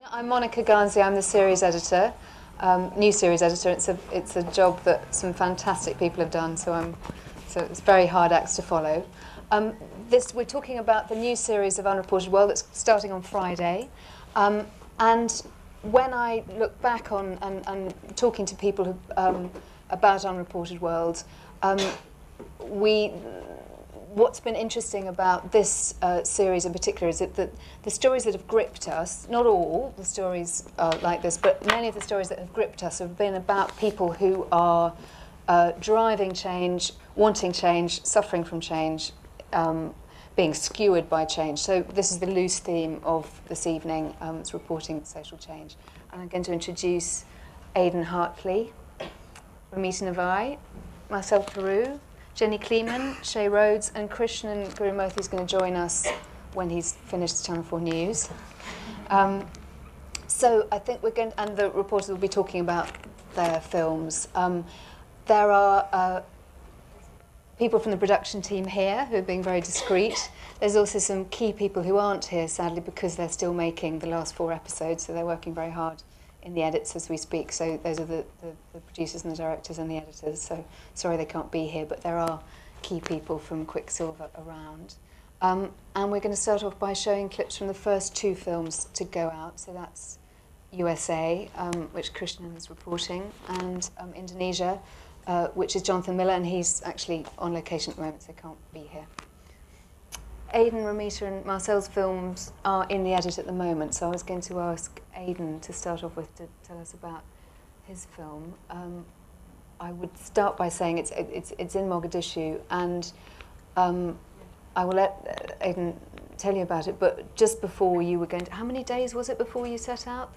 I'm Monica Garnsey. I'm the series editor, new series editor. It's a job that some fantastic people have done. So it's very hard acts to follow. We're talking about the new series of Unreported World that's starting on Friday, and when I look back on and talking to people who, about Unreported World, what's been interesting about this series in particular is that the stories that have gripped us, not all the stories like this, but many of the stories that have gripped us have been about people who are driving change, wanting change, suffering from change, being skewered by change. So this is the loose theme of this evening. It's reporting social change. And I'm going to introduce Aidan Hartley, Ramita Navai, Marcel Theroux, Jenny Kleeman, Seyi Rhodes, and Krishnan GURU-MURTHY is going to join us when he's finished Channel 4 News. So I think we're going to, and the reporters will be talking about their films. There are people from the production team here who are being very discreet. There's also some key people who aren't here, sadly, because they're still making the last 4 episodes, so they're working very hard in the edits as we speak. So those are the producers and the directors and the editors. So sorry they can't be here, but there are key people from Quicksilver around. And we're going to start off by showing clips from the first 2 films to go out. So that's USA, which Krishnan is reporting, and Indonesia, which is Jonathan Miller, and he's actually on location at the moment, so can't be here. Aidan, Ramita and Marcel's films are in the edit at the moment, so I was going to ask Aidan to start off with to tell us about his film. I would start by saying it's in Mogadishu, and I will let Aidan tell you about it, but just before you were going to... How many days was it before you set out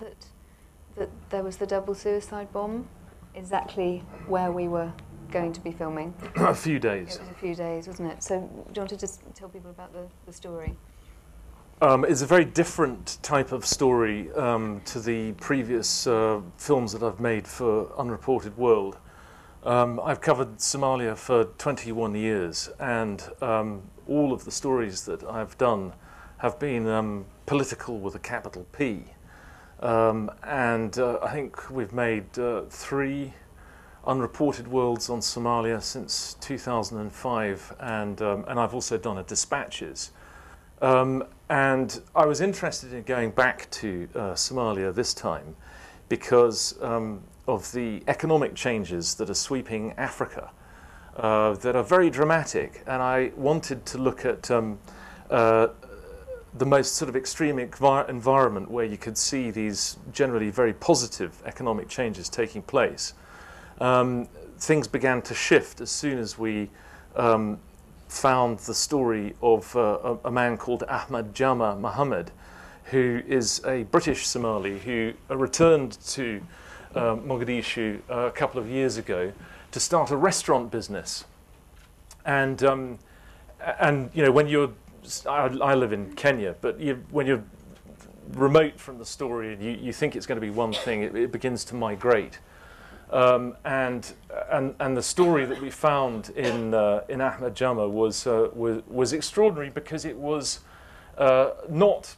that there was the double suicide bomb? Exactly where we were going to be filming. A few days. It was a few days, wasn't it? So do you want to just tell people about the story? It's a very different type of story to the previous films that I've made for Unreported World. I've covered Somalia for 21 years, and all of the stories that I've done have been political with a capital P. I think we've made 3 Unreported Worlds on Somalia since 2005, and I've also done a Dispatches. And I was interested in going back to Somalia this time because of the economic changes that are sweeping Africa that are very dramatic, and I wanted to look at the most sort of extreme environment where you could see these generally very positive economic changes taking place. Things began to shift as soon as we found the story of a man called Ahmad Jama Mohammed, who is a British Somali who returned to Mogadishu a couple of years ago to start a restaurant business. And you know, when you're... I live in Kenya, but when you're remote from the story and you think it's going to be one thing, it begins to migrate. And the story that we found in Ahmad Jama was extraordinary because it was not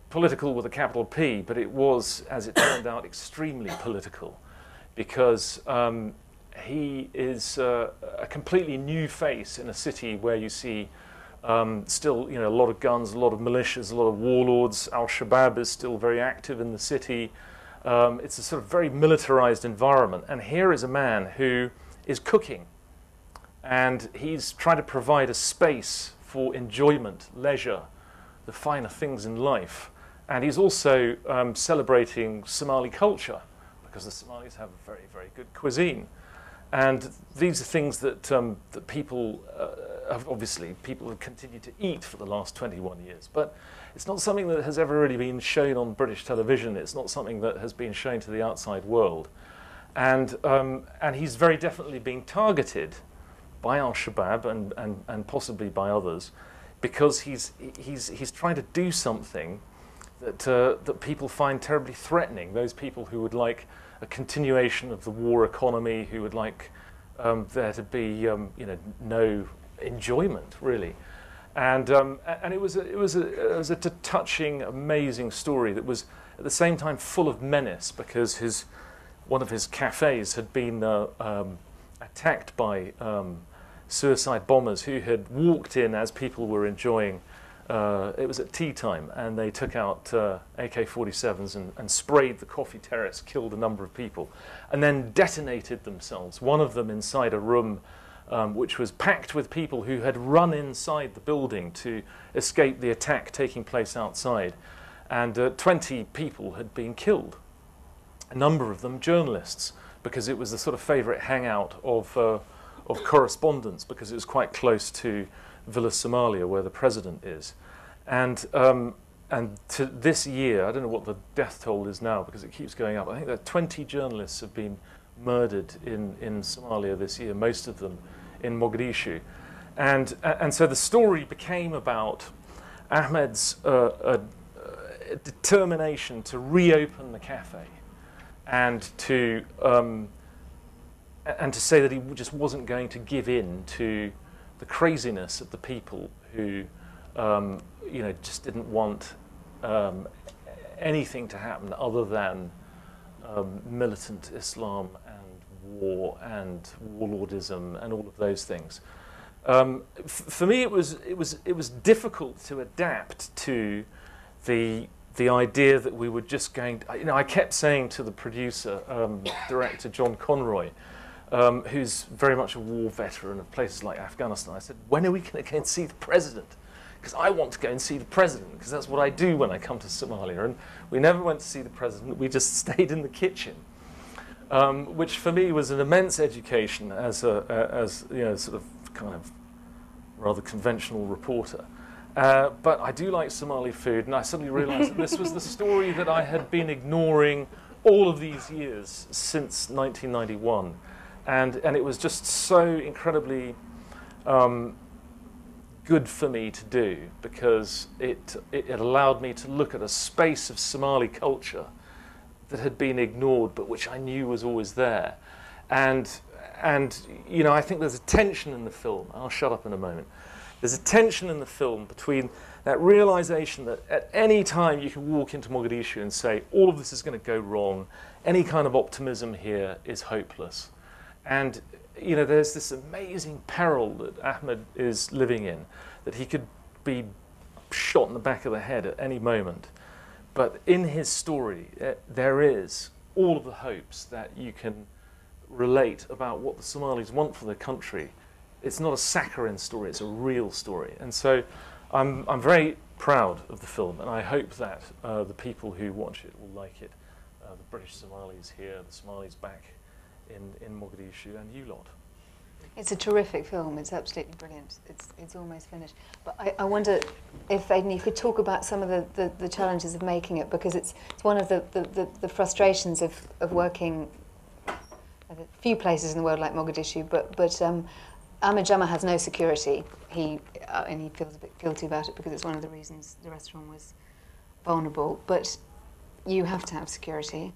political with a capital P, but it was, as it turned out, extremely political, because he is a completely new face in a city where you see still, you know, a lot of guns, a lot of militias, a lot of warlords. Al-Shabaab is still very active in the city. It's a sort of very militarized environment. And here is a man who is cooking. And he's trying to provide a space for enjoyment, leisure, the finer things in life. And he's also celebrating Somali culture, because the Somalis have a very, very good cuisine. And these are things that that people have continued to eat for the last 21 years. But it's not something that has ever really been shown on British television. It's not something that has been shown to the outside world. And he's very definitely being targeted by Al-Shabaab and possibly by others, because he's trying to do something that people find terribly threatening. Those people who would like a continuation of the war economy, who would like there to be you know, no enjoyment really. And it was a touching, amazing story that was at the same time full of menace, because one of his cafes had been attacked by suicide bombers who had walked in as people were enjoying. It was at tea time, and they took out AK-47s and sprayed the coffee terrace, killed a number of people, and then detonated themselves. One of them inside a room which was packed with people who had run inside the building to escape the attack taking place outside. And 20 people had been killed, a number of them journalists, because it was the sort of favourite hangout of correspondents, because it was quite close to Villa Somalia, where the president is. And to this year, I don't know what the death toll is now, because it keeps going up. I think that 20 journalists have been murdered in Somalia this year, most of them in Mogadishu. And so the story became about Ahmed's determination to reopen the cafe, and to say that he just wasn't going to give in to the craziness of the people who, just didn't want anything to happen other than militant Islam and war and warlordism and all of those things. For me, it was difficult to adapt to the idea that we were just going to, I kept saying to the producer, director John Conroy, who's very much a war veteran of places like Afghanistan, I said, when are we going to go and see the president? Because I want to go and see the president, because that's what I do when I come to Somalia. And we never went to see the president, we just stayed in the kitchen, which for me was an immense education as sort of kind of rather conventional reporter. But I do like Somali food, and I suddenly realized that this was the story that I had been ignoring all of these years since 1991. And it was just so incredibly good for me to do, because it allowed me to look at a space of Somali culture that had been ignored, but which I knew was always there. And I think there's a tension in the film. I'll shut up in a moment. There's a tension in the film between that realization that at any time you can walk into Mogadishu and say, all of this is going to go wrong, any kind of optimism here is hopeless. And there's this amazing peril that Ahmed is living in, that he could be shot in the back of the head at any moment. But in his story, there is all of the hopes that you can relate about what the Somalis want for their country. It's not a saccharine story, it's a real story. And so I'm very proud of the film, and I hope that the people who watch it will like it. The British Somalis here, the Somalis back in Mogadishu, and you lot. It's a terrific film. It's absolutely brilliant. It's almost finished. But I wonder if, Aidan, you could talk about some of the challenges of making it, because it's one of the frustrations of working at a few places in the world like Mogadishu. But Ahmed Jama has no security. And he feels a bit guilty about it, because it's one of the reasons the restaurant was vulnerable. But you have to have security,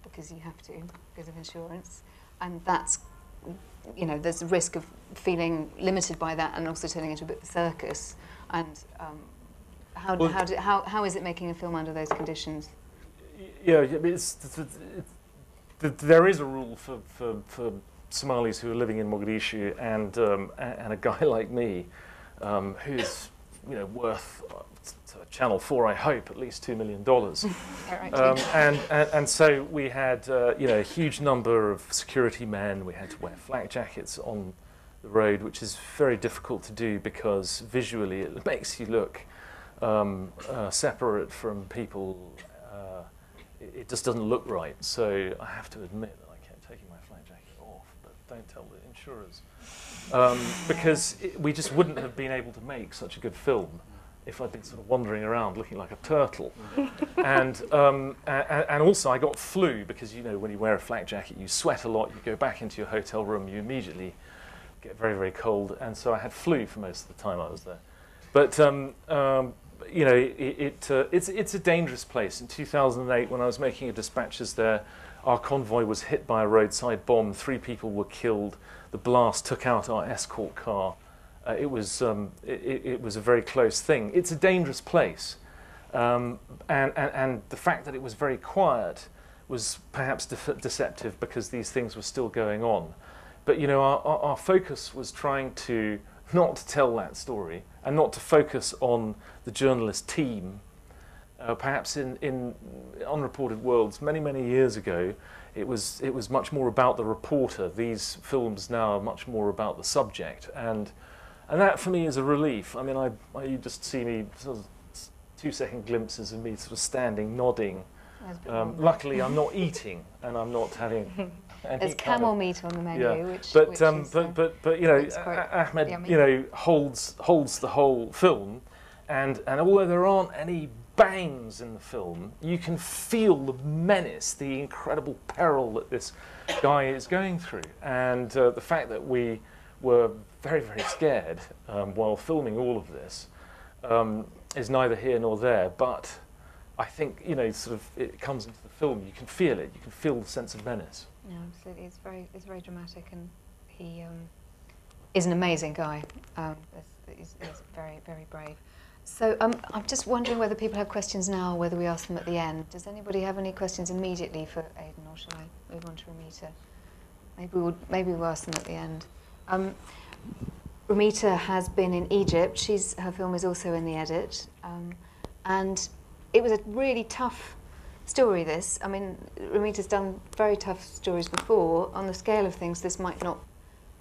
because you have to, because of insurance, and that's, there's a risk of feeling limited by that, and also turning into a bit of a circus. And how is it making a film under those conditions? Yeah, there is a rule for Somalis who are living in Mogadishu, and a guy like me, who's worth Channel 4, I hope, at least $2 million. And so we had a huge number of security men. We had to wear flak jackets on the road, which is very difficult to do, because visually it makes you look separate from people. It just doesn't look right. So I have to admit that I kept taking my flak jacket off, but don't tell the insurers, because we just wouldn't have been able to make such a good film if I'd been sort of wandering around looking like a turtle. And also I got flu, because when you wear a flak jacket you sweat a lot, you go back into your hotel room, you immediately get very, very cold, and so I had flu for most of the time I was there. But it's a dangerous place. In 2008, when I was making dispatches there, our convoy was hit by a roadside bomb. 3 people were killed. The blast took out our escort car. It was a very close thing. It's a dangerous place, And the fact that it was very quiet was perhaps deceptive because these things were still going on. But you know, our focus was trying to not to tell that story and not to focus on the journalist team. Perhaps in Unreported Worlds many years ago, it was much more about the reporter. These films now are much more about the subject, and that for me is a relief. I mean, you just see me sort of 2-second glimpses of me sort of standing, nodding. Luckily, I'm not eating, and I'm not having. There's camel meat on the menu, yeah. which but you know, Ahmed, yummy. you know, holds the whole film, and although there aren't any bangs in the film, you can feel the menace, the incredible peril that this guy is going through, and the fact that we were very scared while filming all of this is neither here nor there. But I think, you know, sort of it comes into the film. You can feel it. You can feel the sense of menace. Yeah, absolutely. It's very dramatic, and he is an amazing guy. He's very brave. So I'm just wondering whether people have questions now or whether we ask them at the end. Does anybody have any questions immediately for Aidan, or shall I move on to Ramita? Maybe we'll ask them at the end. Ramita has been in Egypt. Her film is also in the edit, and it was a really tough story, this. I mean, Ramita's done very tough stories before. On the scale of things, this might not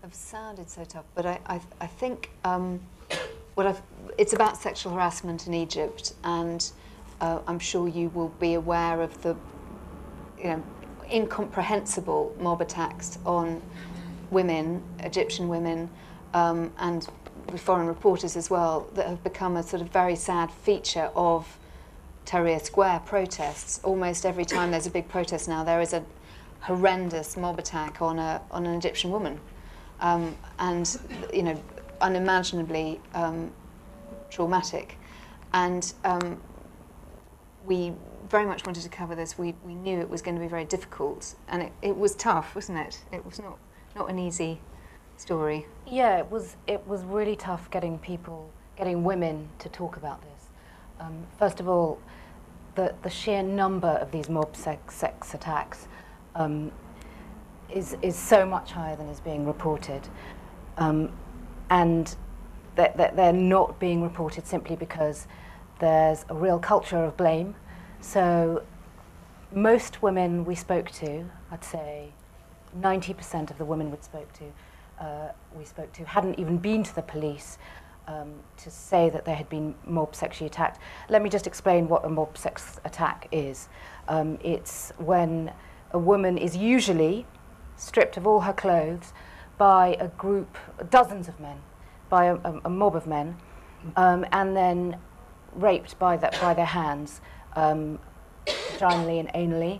have sounded so tough, but I think it's about sexual harassment in Egypt, and I'm sure you will be aware of the, you know, incomprehensible mob attacks on women, Egyptian women, and foreign reporters as well, that have become a sort of very sad feature of Tahrir Square protests. Almost every time there's a big protest now, there is a horrendous mob attack on an Egyptian woman, and you know, unimaginably traumatic. And we very much wanted to cover this. We knew it was going to be very difficult, and it was tough, wasn't it? It was not an easy story. Yeah, it was really tough getting women to talk about this. First of all, the sheer number of these mob sex attacks is so much higher than is being reported, and they're not being reported simply because there's a real culture of blame. So most women we spoke to, I'd say 90% of the women we spoke to hadn't even been to the police to say that they had been mob sexually attacked. Let me just explain what a mob sex attack is. It's when a woman is usually stripped of all her clothes by a group, dozens of men, by a mob of men, and then raped by their hands, vaginally and anally.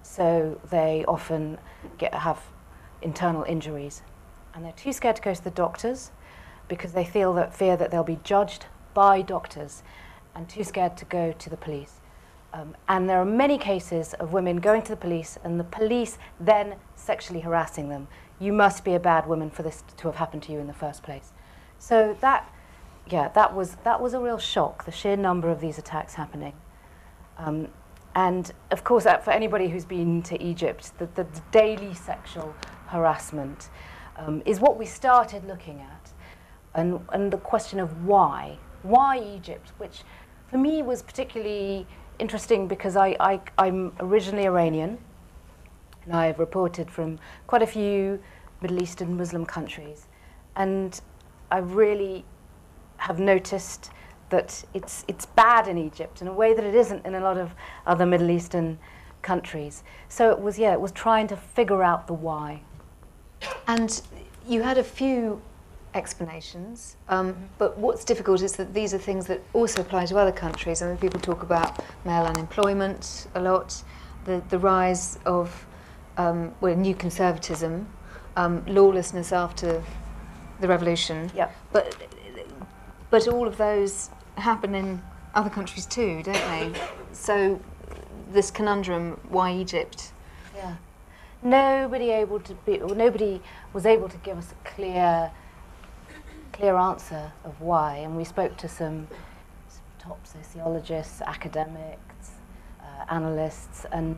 So they often have internal injuries, and they're too scared to go to the doctors because they fear that they'll be judged by doctors, and too scared to go to the police. And there are many cases of women going to the police and the police then sexually harassing them. You must be a bad woman for this to have happened to you in the first place. So that was a real shock, the sheer number of these attacks happening. And of course, for anybody who's been to Egypt, the daily sexual harassment is what we started looking at. And the question of why Egypt, which for me was particularly interesting because I'm originally Iranian, and I've reported from quite a few Middle Eastern Muslim countries, and I really have noticed that it's bad in Egypt in a way that it isn't in a lot of other Middle Eastern countries. So it was trying to figure out the why. And you had a few explanations, but what's difficult is that these are things that also apply to other countries. I mean, people talk about male unemployment a lot, the rise of new conservatism, lawlessness after the revolution. Yep. But all of those happen in other countries too, don't they? So this conundrum, why Egypt? Yeah. Nobody was able to give us a clear answer of why, and we spoke to some top sociologists, academics, analysts, and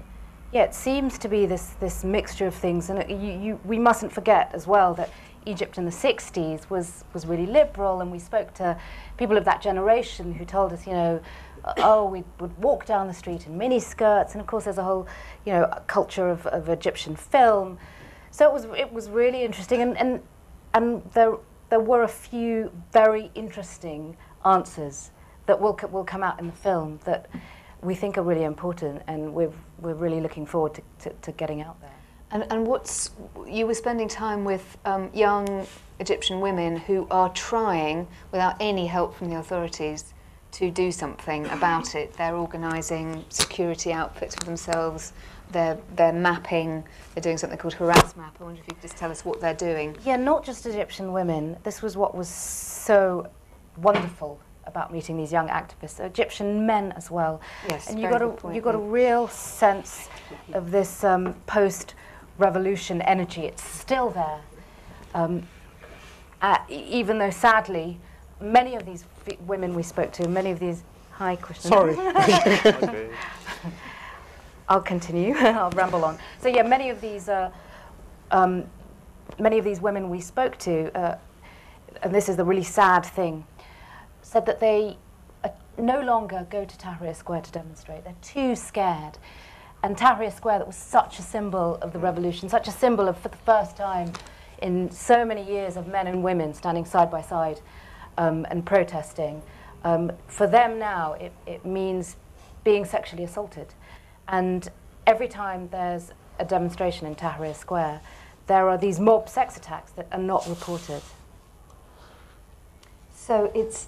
yeah, it seems to be this mixture of things. And we mustn't forget as well that Egypt in the 60s was really liberal, and we spoke to people of that generation who told us, you know, oh, we would walk down the street in miniskirts, and of course there's a whole, you know, culture of Egyptian film. So it was really interesting, and there were a few very interesting answers that will come out in the film that we think are really important, and we're really looking forward to getting out there. And you were spending time with young Egyptian women who are trying, without any help from the authorities, to do something about it. They're organising security outfits for themselves. They're mapping. They're doing something called Harass Map. I wonder if you could just tell us what they're doing. Yeah, not just Egyptian women. This was what was so wonderful about meeting these young activists. Egyptian men as well. Yes, and you got a real sense of this post-revolution energy. It's still there, even though sadly, many of these women we spoke to, many of these. Hi, Krishnan. Sorry. Okay. I'll continue. I'll ramble on. So yeah, many of these women we spoke to, and this is the really sad thing, said that they no longer go to Tahrir Square to demonstrate. They're too scared. And Tahrir Square, that was such a symbol of the revolution, such a symbol of, for the first time in so many years, of men and women standing side by side and protesting. For them now, it means being sexually assaulted. And every time there's a demonstration in Tahrir Square, there are these mob sex attacks that are not reported. So it's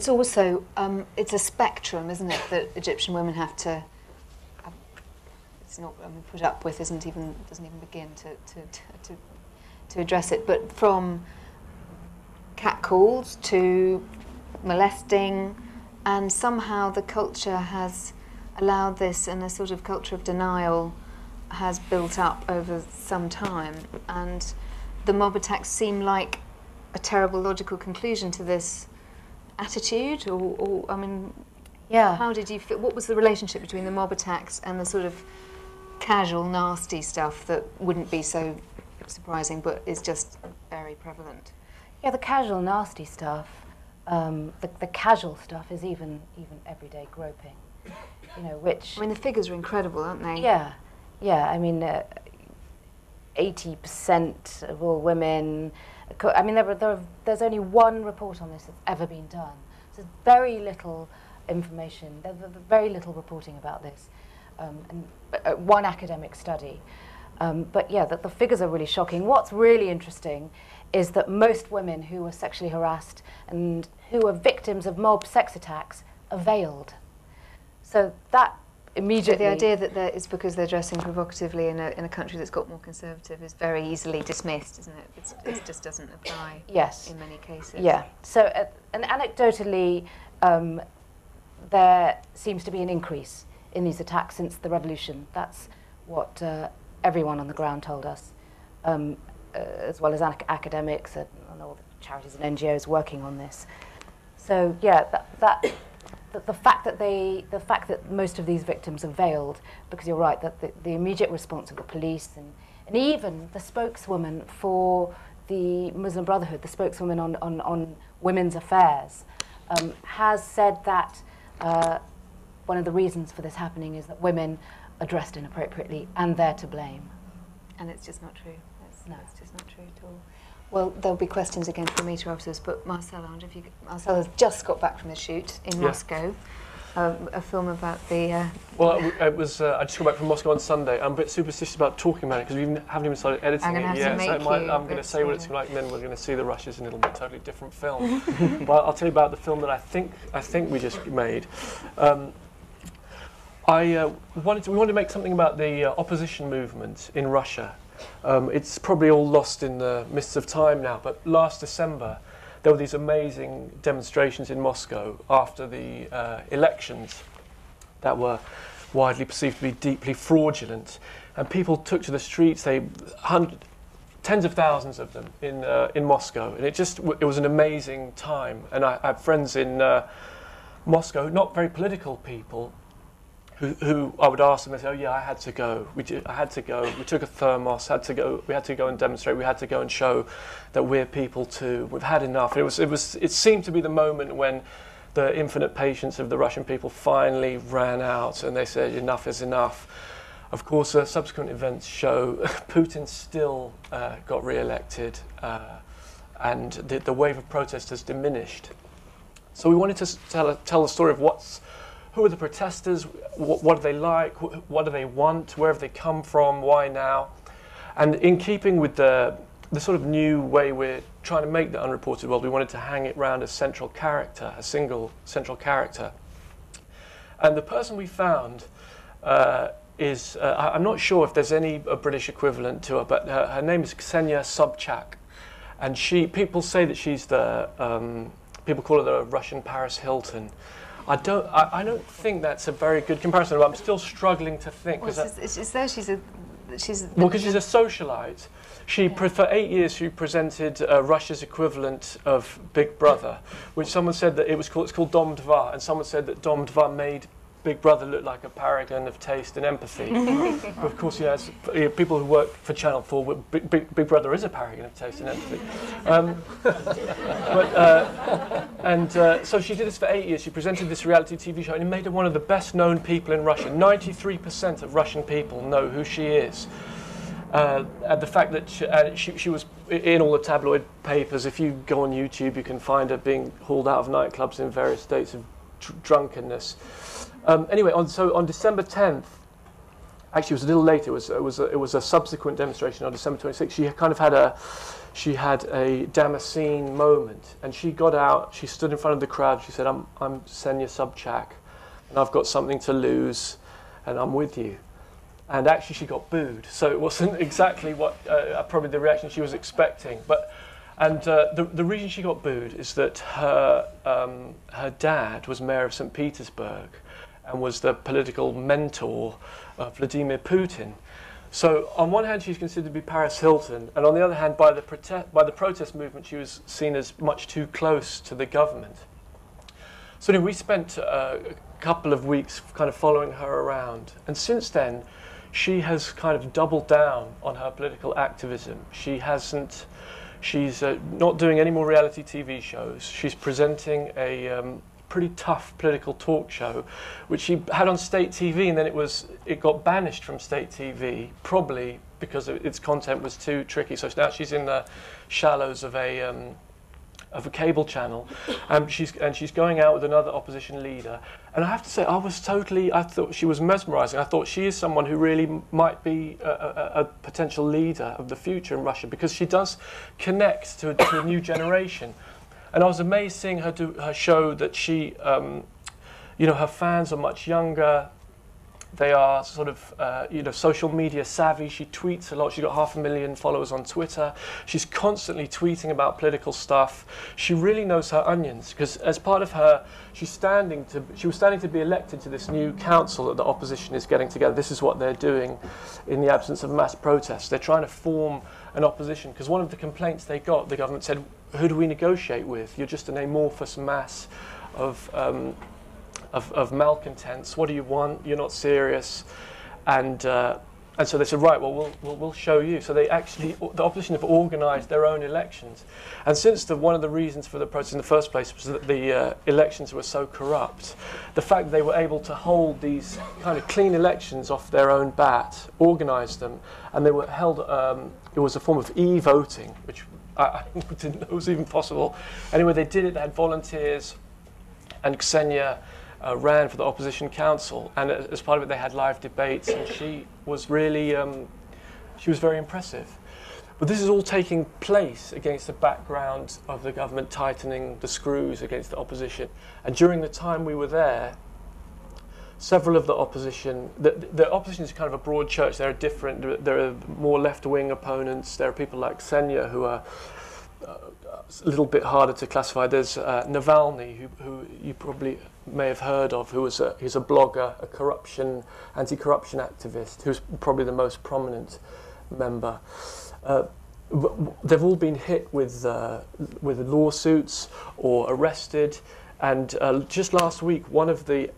also it's a spectrum, isn't it, that Egyptian women have to. It's not put up with. Doesn't even begin to address it. But from catcalls to molesting, and somehow the culture has allowed this, and a sort of culture of denial has built up over some time, and the mob attacks seem like a terrible logical conclusion to this attitude, or I mean, yeah. How did you feel? What was the relationship between the mob attacks and the sort of casual, nasty stuff that wouldn't be so surprising, but is just very prevalent? Yeah, the casual, nasty stuff. The casual stuff is even everyday groping. You know, which, I mean, the figures are incredible, aren't they? Yeah, yeah. I mean, 80% of all women. I mean, there's only one report on this that's ever been done. So there's very little information. There's very little reporting about this, and one academic study. But yeah, the figures are really shocking. What's really interesting is that most women who were sexually harassed and who were victims of mob sex attacks are veiled. So that immediately... So the idea that it's because they're dressing provocatively in a country that's got more conservative is very easily dismissed, isn't it? It just doesn't apply. Yes. In many cases. Yeah. So and anecdotally, there seems to be an increase in these attacks since the revolution. That's what everyone on the ground told us, as well as academics and all the charities and NGOs working on this. So yeah, the fact that most of these victims are veiled, because you're right that the immediate response of the police and even the spokeswoman for the Muslim Brotherhood, the spokeswoman on women's affairs, has said that one of the reasons for this happening is that women are dressed inappropriately and they're to blame. And it's just not true. No. It's just not true at all. Well, there'll be questions again from Ramita afterwards, but Marcel, I wonder if Marcel has just got back from the shoot in Moscow, a film about the... Well, it was. I just got back from Moscow on Sunday. I'm a bit superstitious about talking about it because we haven't even started editing it yet. I'm going to say what it's like, and then we're going to see the rushes, and it'll be a totally different film. But I'll tell you about the film that I think we just made. We wanted to make something about the opposition movement in Russia. It's probably all lost in the mists of time now, but last December there were these amazing demonstrations in Moscow after the elections that were widely perceived to be deeply fraudulent, and people took to the streets. Tens of thousands of them in Moscow, and it was an amazing time. And I have friends in Moscow, not very political people, who I would ask them, they say, "Oh yeah, I had to go. I had to go. We took a thermos. We had to go and demonstrate. We had to go and show that we're people too. We've had enough." It seemed to be the moment when the infinite patience of the Russian people finally ran out, and they said, "Enough is enough." Of course, subsequent events show Putin still got re-elected, and the wave of protest has diminished. So we wanted to tell the story of who are the protesters, what do they like, what do they want, where have they come from, why now? And in keeping with the sort of new way we're trying to make the Unreported World, we wanted to hang it around a central character, a single central character. And the person we found is, I'm not sure if there's any British equivalent to her, but her name is Ksenia Sobchak. And people say that she's people call her the Russian Paris Hilton. I don't think that's a very good comparison, but I'm still struggling to think. Well, because she's a socialite. For 8 years she presented Russia's equivalent of Big Brother, which someone said that it's called Dom Dva, and someone said that Dom Dva made Big Brother look like a paragon of taste and empathy. But of course, yes, people who work for Channel 4, Big Brother is a paragon of taste and empathy. So she did this for 8 years. She presented this reality TV show, and it made her one of the best known people in Russia. 93% of Russian people know who she is. And the fact that she was in all the tabloid papers. If you go on YouTube, you can find her being hauled out of nightclubs in various states of drunkenness. Anyway, on December 10th, actually it was a little later. It was a subsequent demonstration on December 26th. She had a Damascene moment, and she got out. She stood in front of the crowd. She said, "I'm Ksenia Sobchak, and I've got something to lose, and I'm with you." And actually, she got booed. So it wasn't exactly what probably the reaction she was expecting. The reason she got booed is that her dad was mayor of St. Petersburg and was the political mentor of Vladimir Putin. So on one hand, she's considered to be Paris Hilton, and on the other hand, by the protest movement, she was seen as much too close to the government. So anyway, we spent a couple of weeks kind of following her around, and since then, she has kind of doubled down on her political activism. She's not doing any more reality TV shows. She's presenting a pretty tough political talk show, which she had on state TV, and then it got banished from state TV, probably because its content was too tricky. So now she's in the shallows of a cable channel, and she's going out with another opposition leader. And I have to say, I thought she was mesmerizing. I thought she is someone who really might be a potential leader of the future in Russia, because she does connect to a new generation. And I was amazed seeing her do her show that she, her fans are much younger. They are sort of, social media savvy. She tweets a lot. She's got 500,000 followers on Twitter. She's constantly tweeting about political stuff. She really knows her onions, because as part of her, she was standing to be elected to this new council that the opposition is getting together. This is what they're doing in the absence of mass protests. They're trying to form an opposition, because one of the complaints they got, the government said, "Who do we negotiate with? You're just an amorphous mass of malcontents. What do you want? You're not serious." And so they said, "Right, well, we'll show you." So the opposition have organised their own elections. And since one of the reasons for the protest in the first place was that the elections were so corrupt, the fact that they were able to hold these kind of clean elections off their own bat, organise them, and they were held, it was a form of e-voting, which I didn't know was even possible. Anyway, they did it. They had volunteers, and Ksenia ran for the opposition council, and as part of it they had live debates, and she was really she was very impressive. But this is all taking place against the background of the government tightening the screws against the opposition. And during the time we were there, several of the opposition, the opposition is kind of a broad church. There are more left-wing opponents. There are people like Ksenia who are a little bit harder to classify. There's Navalny, who you probably may have heard of, he's a blogger, a anti-corruption activist, who's probably the most prominent member. They've all been hit with lawsuits or arrested, And just last week, one of the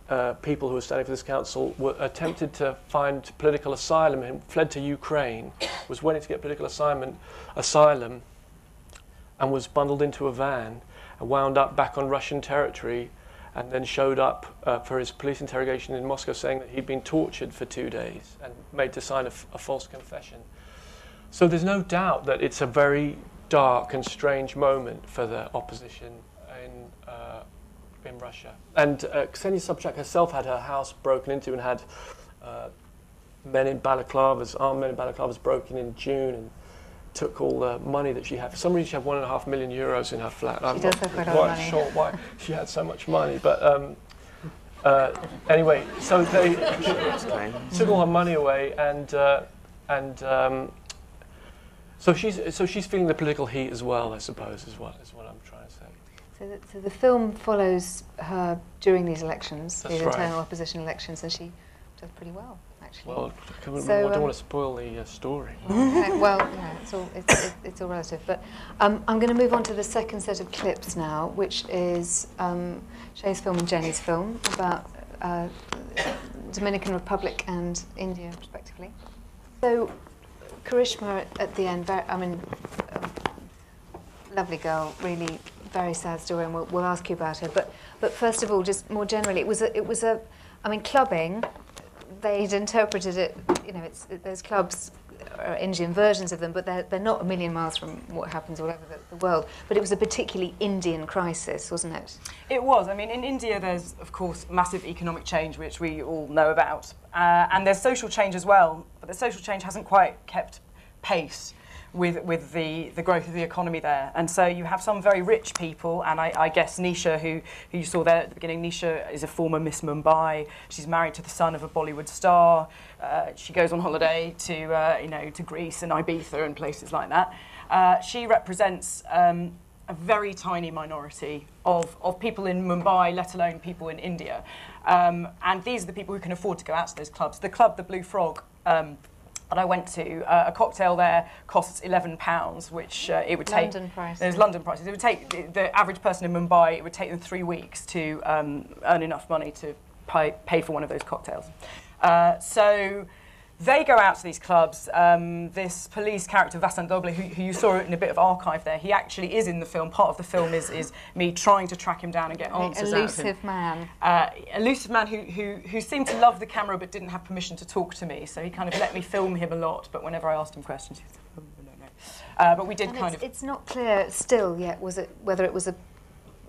people who was standing for this council attempted to find political asylum and fled to Ukraine, was waiting to get political asylum, and was bundled into a van and wound up back on Russian territory, and then showed up for his police interrogation in Moscow saying that he'd been tortured for 2 days and made to sign a false confession. So there's no doubt that it's a very dark and strange moment for the opposition in Russia. And Ksenia Sobchak herself had her house broken into and had men in balaclavas, armed men in balaclavas broken in June, and took all the money that she had. For some reason she had €1.5 million in her flat. She does have quite a lot of money. Sure why she had so much money, but anyway, so they took all her money away, and so she's feeling the political heat as well, I suppose, is what I'm trying to say. So the film follows her during these elections, That's these right. internal opposition elections, and she does pretty well, actually. Well, I don't want to spoil the story. Well, yeah, it's all relative. But I'm going to move on to the second set of clips now, which is Shay's film and Jenny's film about Dominican Republic and India, respectively. So Karishma at the end, lovely girl, really very sad story, and we'll ask you about her. But first of all, just more generally, it was a clubbing. They'd interpreted it, there's clubs, Indian versions of them, but they're not a million miles from what happens all over the world. But it was a particularly Indian crisis, wasn't it? It was. I mean, in India, there's, of course, massive economic change, which we all know about. And there's social change as well, but the social change hasn't quite kept pace with the growth of the economy there. And so you have some very rich people, and I guess Nisha, who you saw there at the beginning, Nisha is a former Miss Mumbai. She's married to the son of a Bollywood star. She goes on holiday to Greece and Ibiza and places like that. She represents a very tiny minority of people in Mumbai, let alone people in India. And these are the people who can afford to go out to those clubs. The club, the Blue Frog, that I went to, a cocktail there costs £11, which it would take... London prices. There's London prices. It would take the average person in Mumbai, it would take them 3 weeks to earn enough money to pay for one of those cocktails. So they go out to these clubs. This police character, Vasant Doble, who you saw in a bit of archive there, he actually is in the film. Part of the film is me trying to track him down and get answers out of him. Elusive man. Elusive man who seemed to love the camera but didn't have permission to talk to me. So he kind of let me film him a lot, but whenever I asked him questions, he said, oh, no. But we did And it's not clear still yet whether it was a...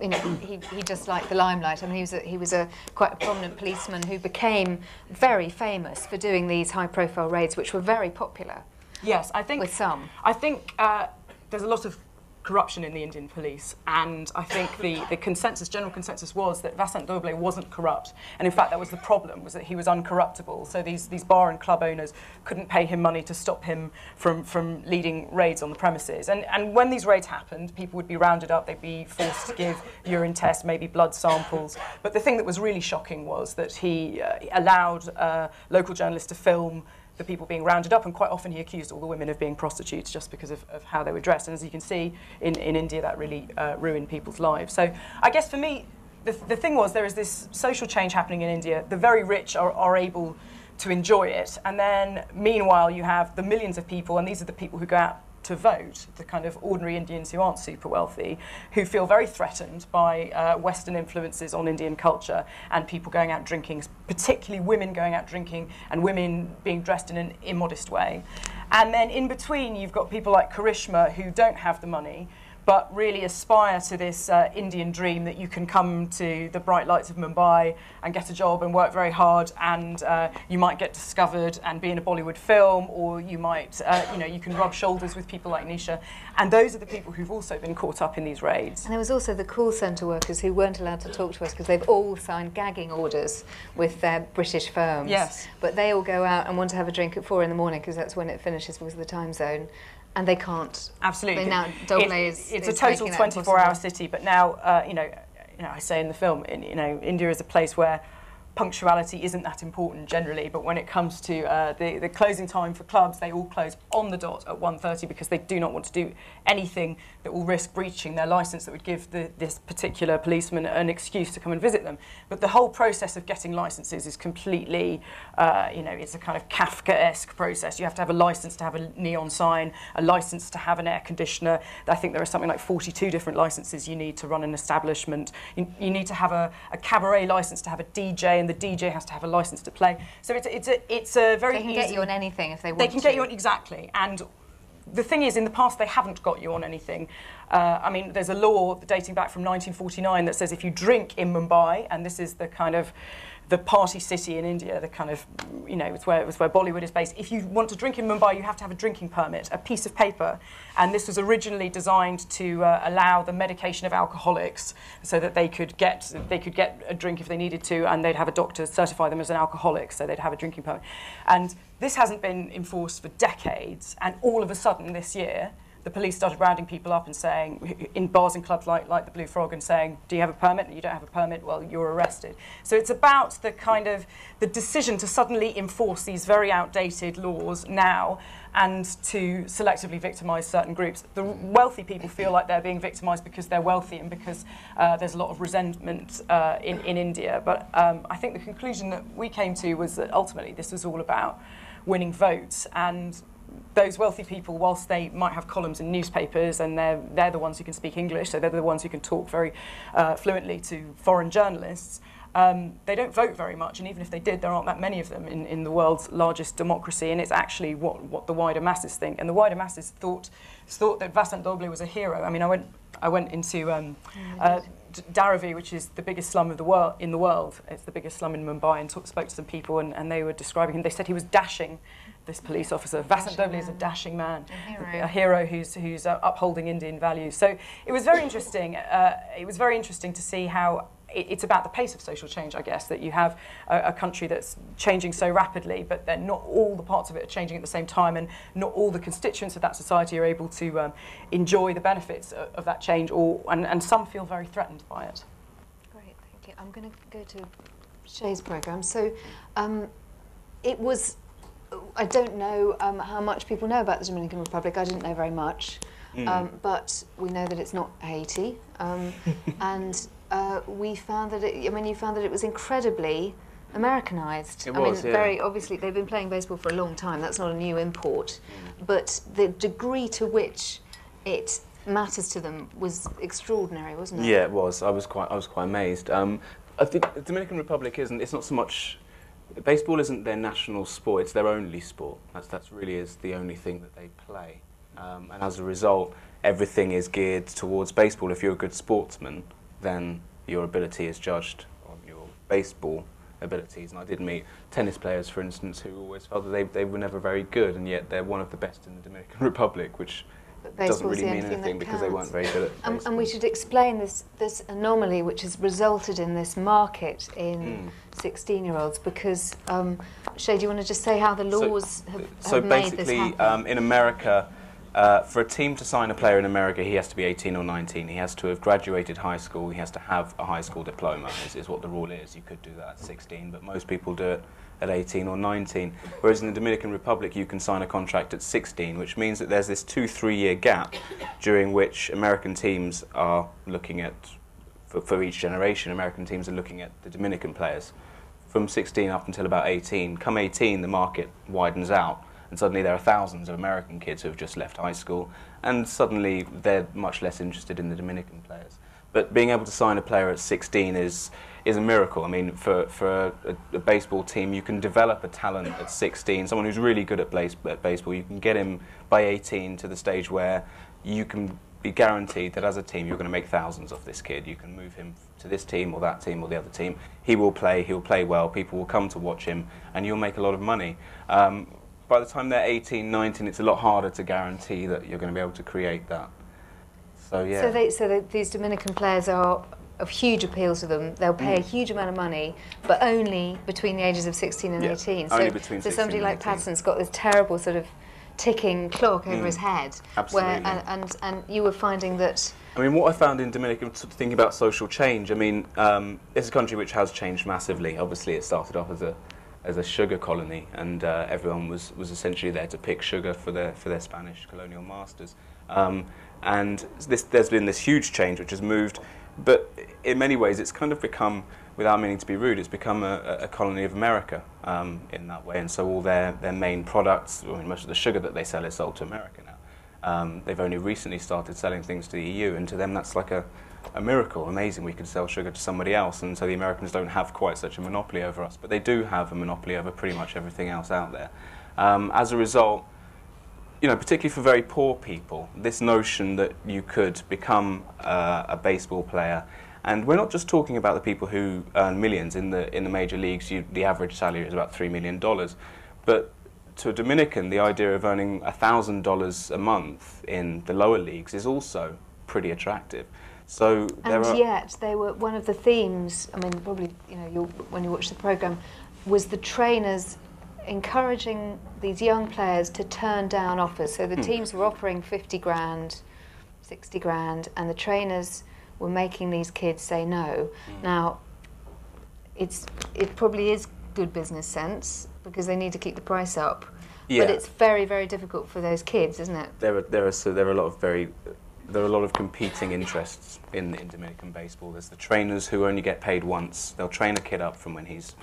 he just liked the limelight. I mean, he was quite a prominent policeman who became very famous for doing these high-profile raids, which were very popular. Yes, I think with some. I think there's a lot of corruption in the Indian police, and I think the general consensus was that Vasant Doble wasn't corrupt, and in fact that was the problem, was that he was uncorruptible. So these bar and club owners couldn't pay him money to stop him from leading raids on the premises. And when these raids happened, people would be rounded up, they'd be forced to give urine tests, maybe blood samples. But the thing that was really shocking was that he allowed local journalists to film the people being rounded up, and quite often he accused all the women of being prostitutes just because of how they were dressed. And as you can see, in India, that really ruined people's lives. So I guess for me, the thing was, there is this social change happening in India. The very rich are able to enjoy it. And then, meanwhile, you have the millions of people, and these are the people who go out to vote, the kind of ordinary Indians who aren't super wealthy, who feel very threatened by Western influences on Indian culture and people going out drinking, particularly women going out drinking and women being dressed in an immodest way. And then in between, you've got people like Karishma who don't have the money, but really aspire to this Indian dream that you can come to the bright lights of Mumbai and get a job and work very hard, and you might get discovered and be in a Bollywood film, or you might, you can rub shoulders with people like Nisha. And those are the people who've also been caught up in these raids. And there was also the call centre workers who weren't allowed to talk to us because they've all signed gagging orders with their British firms. Yes. But they all go out and want to have a drink at 4 in the morning because that's when it finishes because of the time zone. And they can't. Absolutely. Now, Doble it's is a total making that 24-hour city, but now, I say in the film, India is a place where punctuality isn't that important generally, but when it comes to the closing time for clubs, they all close on the dot at 1:30 because they do not want to do anything that will risk breaching their licence that would give this particular policeman an excuse to come and visit them. But the whole process of getting licences is completely, it's a kind of Kafkaesque process. You have to have a licence to have a neon sign, a licence to have an air conditioner. I think there are something like 42 different licences you need to run an establishment. You need to have a cabaret licence to have a DJ, and the DJ has to have a licence to play. So it's a very They can get you on anything if they want to. They can get you on, exactly. And the thing is, in the past, they haven't got you on anything. I mean, there's a law dating back from 1949 that says if you drink in Mumbai, and this is the kind of the party city in India, the kind of, it's where Bollywood is based. If you want to drink in Mumbai, you have to have a drinking permit, a piece of paper. And this was originally designed to allow the medication of alcoholics so that they could get a drink if they needed to, and they'd have a doctor certify them as an alcoholic, so they'd have a drinking permit. And this hasn't been enforced for decades, and all of a sudden this year, the police started rounding people up and saying, in bars and clubs like the Blue Frog, and saying, do you have a permit? You don't have a permit, well, you're arrested. So it's about the decision to suddenly enforce these very outdated laws now and to selectively victimise certain groups. The wealthy people feel like they're being victimised because they're wealthy and because there's a lot of resentment in India. But I think the conclusion that we came to was that ultimately this was all about winning votes, and those wealthy people, whilst they might have columns in newspapers, and they're the ones who can speak English, so they're the ones who can talk very fluently to foreign journalists, they don't vote very much, and even if they did, there aren't that many of them in the world's largest democracy, and it's actually what the wider masses think. And the wider masses thought that Vasant Doble was a hero. I mean, I went into Dharavi, which is the biggest slum of in the world. It's the biggest slum in Mumbai, and spoke to some people, and they were describing him. They said he was dashing, this police officer. Vasant Doble is a dashing man, a hero who's upholding Indian values. So it was very interesting. It was very interesting to see how it's about the pace of social change, I guess, that you have a country that's changing so rapidly, but then not all the parts of it are changing at the same time, and not all the constituents of that society are able to enjoy the benefits of that change, and some feel very threatened by it. Great, thank you. I'm going to go to Shay's programme. So it was, I don't know how much people know about the Dominican Republic. I didn't know very much, but we know that it's not Haiti, and we found that you found that it was incredibly Americanized. Very obviously they've been playing baseball for a long time. That's not a new import, but the degree to which it matters to them was extraordinary, wasn't it? Yeah, it was. I was quite amazed. I think the Dominican Republic it's not so much. Baseball isn't their national sport, it's their only sport. That's really is the only thing that they play. And as a result, everything is geared towards baseball. If you're a good sportsman, then your ability is judged on your baseball abilities. And I did meet tennis players, for instance, who always felt that they were never very good, and yet they're one of the best in the Dominican Republic, which doesn't really mean anything because they weren't very good at baseball. And we should explain this anomaly which has resulted in this market in 16-year-olds, because, Shay, do you want to just say how the laws have made this happen? So basically, in America, for a team to sign a player in America, he has to be 18 or 19. He has to have graduated high school. He has to have a high school diploma, is what the rule is. You could do that at 16, but most people do it at 18 or 19. Whereas in the Dominican Republic, you can sign a contract at 16, which means that there's this 2-3 year gap during which American teams are looking at, for each generation, American teams are looking at the Dominican players. From 16 up until about 18. Come 18, the market widens out, and suddenly there are thousands of American kids who have just left high school, and suddenly they're much less interested in the Dominican players. But being able to sign a player at 16 is a miracle. I mean, for a baseball team, you can develop a talent at 16, someone who's really good at baseball. You can get him by 18 to the stage where you can be guaranteed that as a team you're going to make thousands of this kid. You can move him to this team or that team or the other team. He'll play well, people will come to watch him, and you'll make a lot of money. By the time they're 18, 19, it's a lot harder to guarantee that you're going to be able to create that. So yeah. So these Dominican players are of huge appeal to them. They'll pay a huge amount of money, but only between the ages of 16 and 18. Only between 16 somebody and like 18. Patterson's got this terrible sort of ticking clock over his head. Absolutely. And you were finding that... I mean, what I found in Dominican, thinking about social change, I mean, it's a country which has changed massively. Obviously, it started off as a sugar colony, and everyone was essentially there to pick sugar for their Spanish colonial masters. And there's been this huge change which has moved, but in many ways it's kind of become, without meaning to be rude, it's become a colony of America in that way. And so all their main products, I mean, most of the sugar that they sell is sold to America now. They've only recently started selling things to the EU, and to them that's like a miracle, amazing, we can sell sugar to somebody else. And so the Americans don't have quite such a monopoly over us, but they do have a monopoly over pretty much everything else out there. As a result, you know, particularly for very poor people, this notion that you could become a baseball player, and we're not just talking about the people who earn millions in the major leagues. The average salary is about $3 million, but to a Dominican, the idea of earning $1,000 a month in the lower leagues is also pretty attractive. So yet they were one of the themes. I mean, probably when you watch the program, was the trainers encouraging these young players to turn down offers. So the teams were offering 50 grand, 60 grand, and the trainers were making these kids say no. Now, it probably is good business sense because they need to keep the price up. Yeah. But it's very, very difficult for those kids, isn't it? There are a lot of competing interests in Dominican baseball. There's the trainers who only get paid once. They'll train a kid up from when he's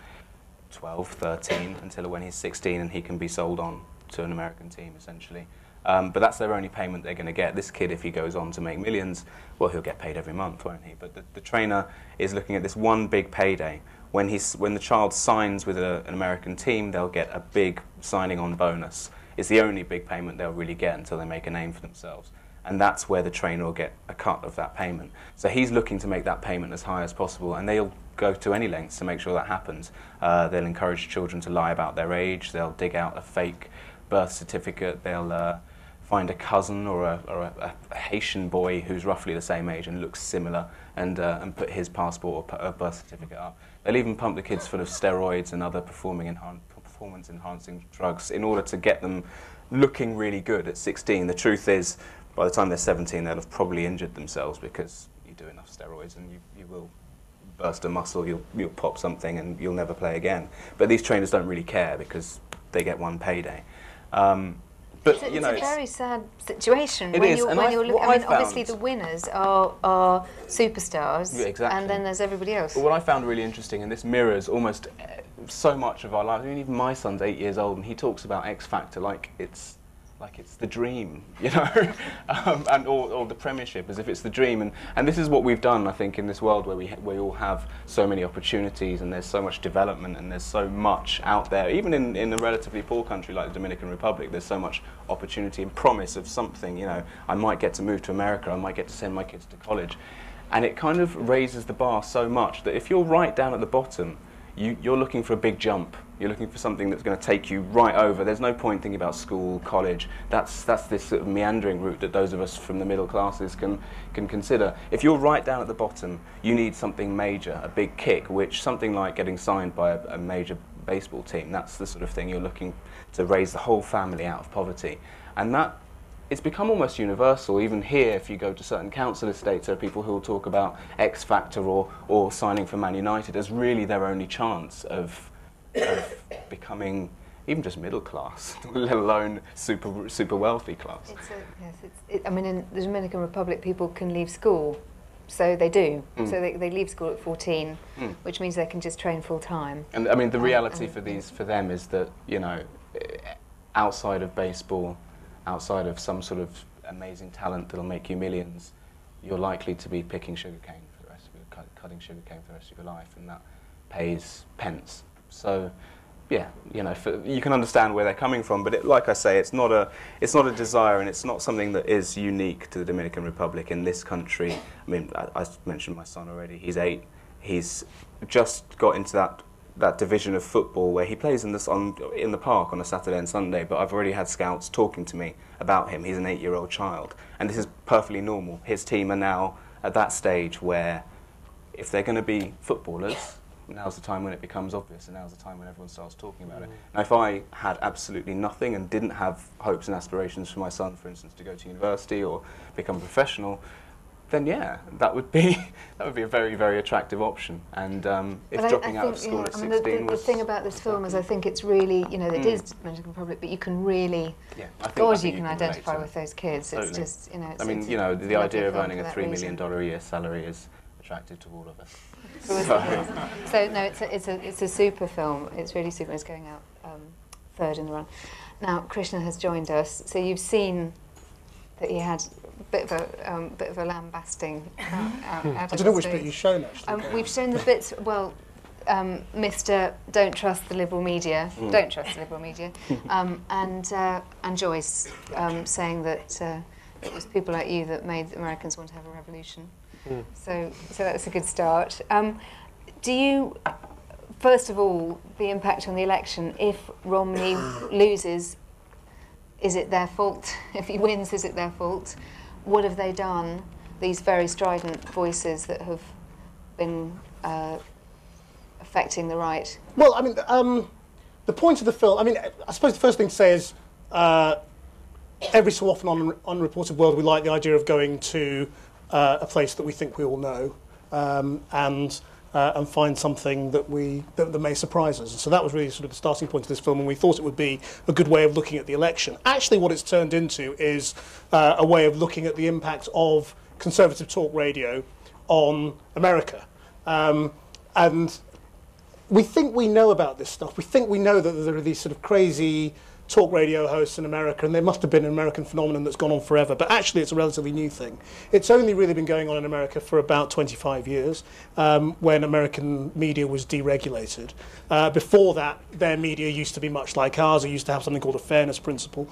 12, 13 until when he's 16 and he can be sold on to an American team essentially. But that's their only payment they're going to get. This kid, if he goes on to make millions, well, he'll get paid every month, won't he? But the trainer is looking at this one big payday. When the child signs with an American team, they'll get a big signing on bonus. It's the only big payment they'll really get until they make a name for themselves. And that's where the trainer will get a cut of that payment. So he's looking to make that payment as high as possible, and they'll go to any lengths to make sure that happens. They'll encourage children to lie about their age. They'll dig out a fake birth certificate. They'll find a cousin or a Haitian boy who's roughly the same age and looks similar, and put his passport or birth certificate up. They'll even pump the kids full of steroids and other performance-enhancing drugs in order to get them looking really good at 16. The truth is, by the time they're 17, they'll have probably injured themselves because you do enough steroids and you will burst a muscle, you'll pop something and you'll never play again. But these trainers don't really care because they get one payday. But it's you know, a very sad situation. It when is, you're, and when you're what I mean, I obviously found- the winners are superstars, Yeah, exactly. and then there's everybody else. But what I found really interesting, and this mirrors almost so much of our lives. I mean, even my son's 8 years old, and he talks about X Factor like it's the dream, you know, and or the Premiership as if it's the dream. And this is what we've done, I think, in this world where we all have so many opportunities and there's so much development and there's so much out there. Even in a relatively poor country like the Dominican Republic, there's so much opportunity and promise of something. You know, I might get to move to America, I might get to send my kids to college, and it kind of raises the bar so much that if you're right down at the bottom, you're looking for a big jump. You're looking for something that's going to take you right over. There's no point thinking about school, college. That's this sort of meandering route that those of us from the middle classes can consider. If you're right down at the bottom, you need something major, a big kick, which something like getting signed by a major baseball team, that's the sort of thing you're looking to raise the whole family out of poverty. And that it's become almost universal. Even here, if you go to certain council estates, there are people who will talk about X Factor or signing for Man United as really their only chance of becoming even just middle class, let alone super wealthy class. I mean, in the Dominican Republic, people can leave school, so they do. So they leave school at 14, which means they can just train full time. And I mean, the reality for them is that, you know, outside of baseball, outside of some sort of amazing talent that'll make you millions, you're likely to be picking sugarcane for the rest of your cutting sugarcane for the rest of your life, and that pays pence. So, yeah, you know, you can understand where they're coming from, but like I say, it's not a desire, and it's not something that is unique to the Dominican Republic in this country. I mean, I mentioned my son already. He's 8. He's just got into that division of football where he plays in the park on a Saturday and Sunday, but I've already had scouts talking to me about him. He's an 8-year-old child, and this is perfectly normal. His team are now at that stage where if they're going to be footballers, now's the time when it becomes obvious, and now's the time when everyone starts talking about it. Now, if I had absolutely nothing and didn't have hopes and aspirations for my son, for instance, to go to university or become a professional, then yeah, that would be a very, very attractive option. And if dropping out of school at 16 the thing about this film is, I think it's really, you know, it is Dominican Republic, but you can really, God, you can identify with those kids. Totally. It's just, you know, it's, I mean, it's you know, the idea of earning a $3 million million a year salary is attractive to all of us. So no, it's a super film. It's really super. It's going out third in the run. Now Krishnan has joined us. So you've seen that he had a bit of a lambasting. Out I don't know which bit you've shown actually. We've shown the bits. Well, Mr. Don't trust the liberal media. Don't trust the liberal media. And Joyce saying that it was people like you that made Americans want to have a revolution. So that's a good start. Do you, first of all, the impact on the election, if Romney loses, is it their fault? If he wins, is it their fault? What have they done, these very strident voices that have been affecting the right? Well, I mean, the point of the film, I mean, I suppose the first thing to say is every so often on Unreported World we like the idea of going to a place that we think we all know, and find something that may surprise us. And so that was really sort of the starting point of this film, and we thought it would be a good way of looking at the election. Actually, what it's turned into is a way of looking at the impact of conservative talk radio on America. And we think we know about this stuff. We think we know that there are these sort of crazy talk radio hosts in America, and there must have been an American phenomenon that's gone on forever, but actually it's a relatively new thing. It's only really been going on in America for about 25 years, when American media was deregulated. Before that, their media used to be much like ours. It used to have something called a fairness principle,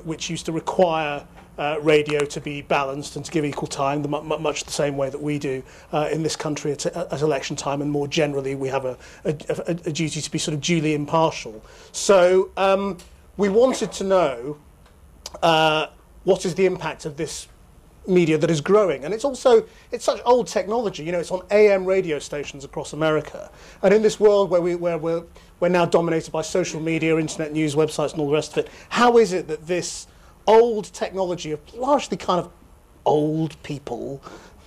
which used to require radio to be balanced and to give equal time, much the same way that we do in this country at election time, and more generally we have a duty to be sort of duly impartial. So we wanted to know what is the impact of this media that is growing, and it's such old technology. You know, it's on AM radio stations across America, and in this world where we're now dominated by social media, internet news, websites, and all the rest of it, how is it that this old technology of largely kind of old people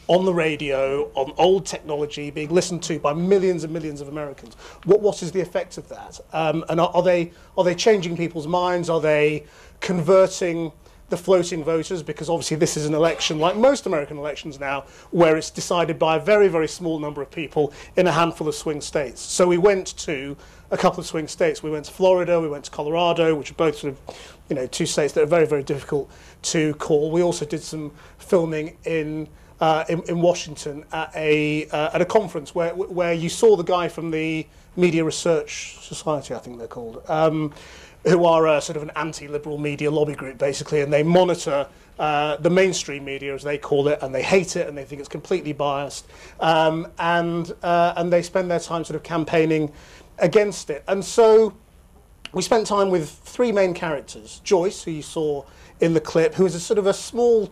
on the radio, on old technology being listened to by millions and millions of Americans, what is the effect of that? And are they changing people's minds? Are they converting the floating voters? Because obviously this is an election, like most American elections now, where it's decided by a very, very small number of people in a handful of swing states. So we went to a couple of swing states. We went to Florida, we went to Colorado, which are both sort of, you know, two states that are very, very difficult to call. We also did some filming in Washington at a conference where you saw the guy from the Media Research Society, I think they're called, who are sort of an anti-liberal media lobby group, basically, and they monitor the mainstream media, as they call it, and they hate it, and they think it's completely biased, and they spend their time sort of campaigning against it. And so we spent time with three main characters. Joyce, who you saw in the clip, who is a sort of a small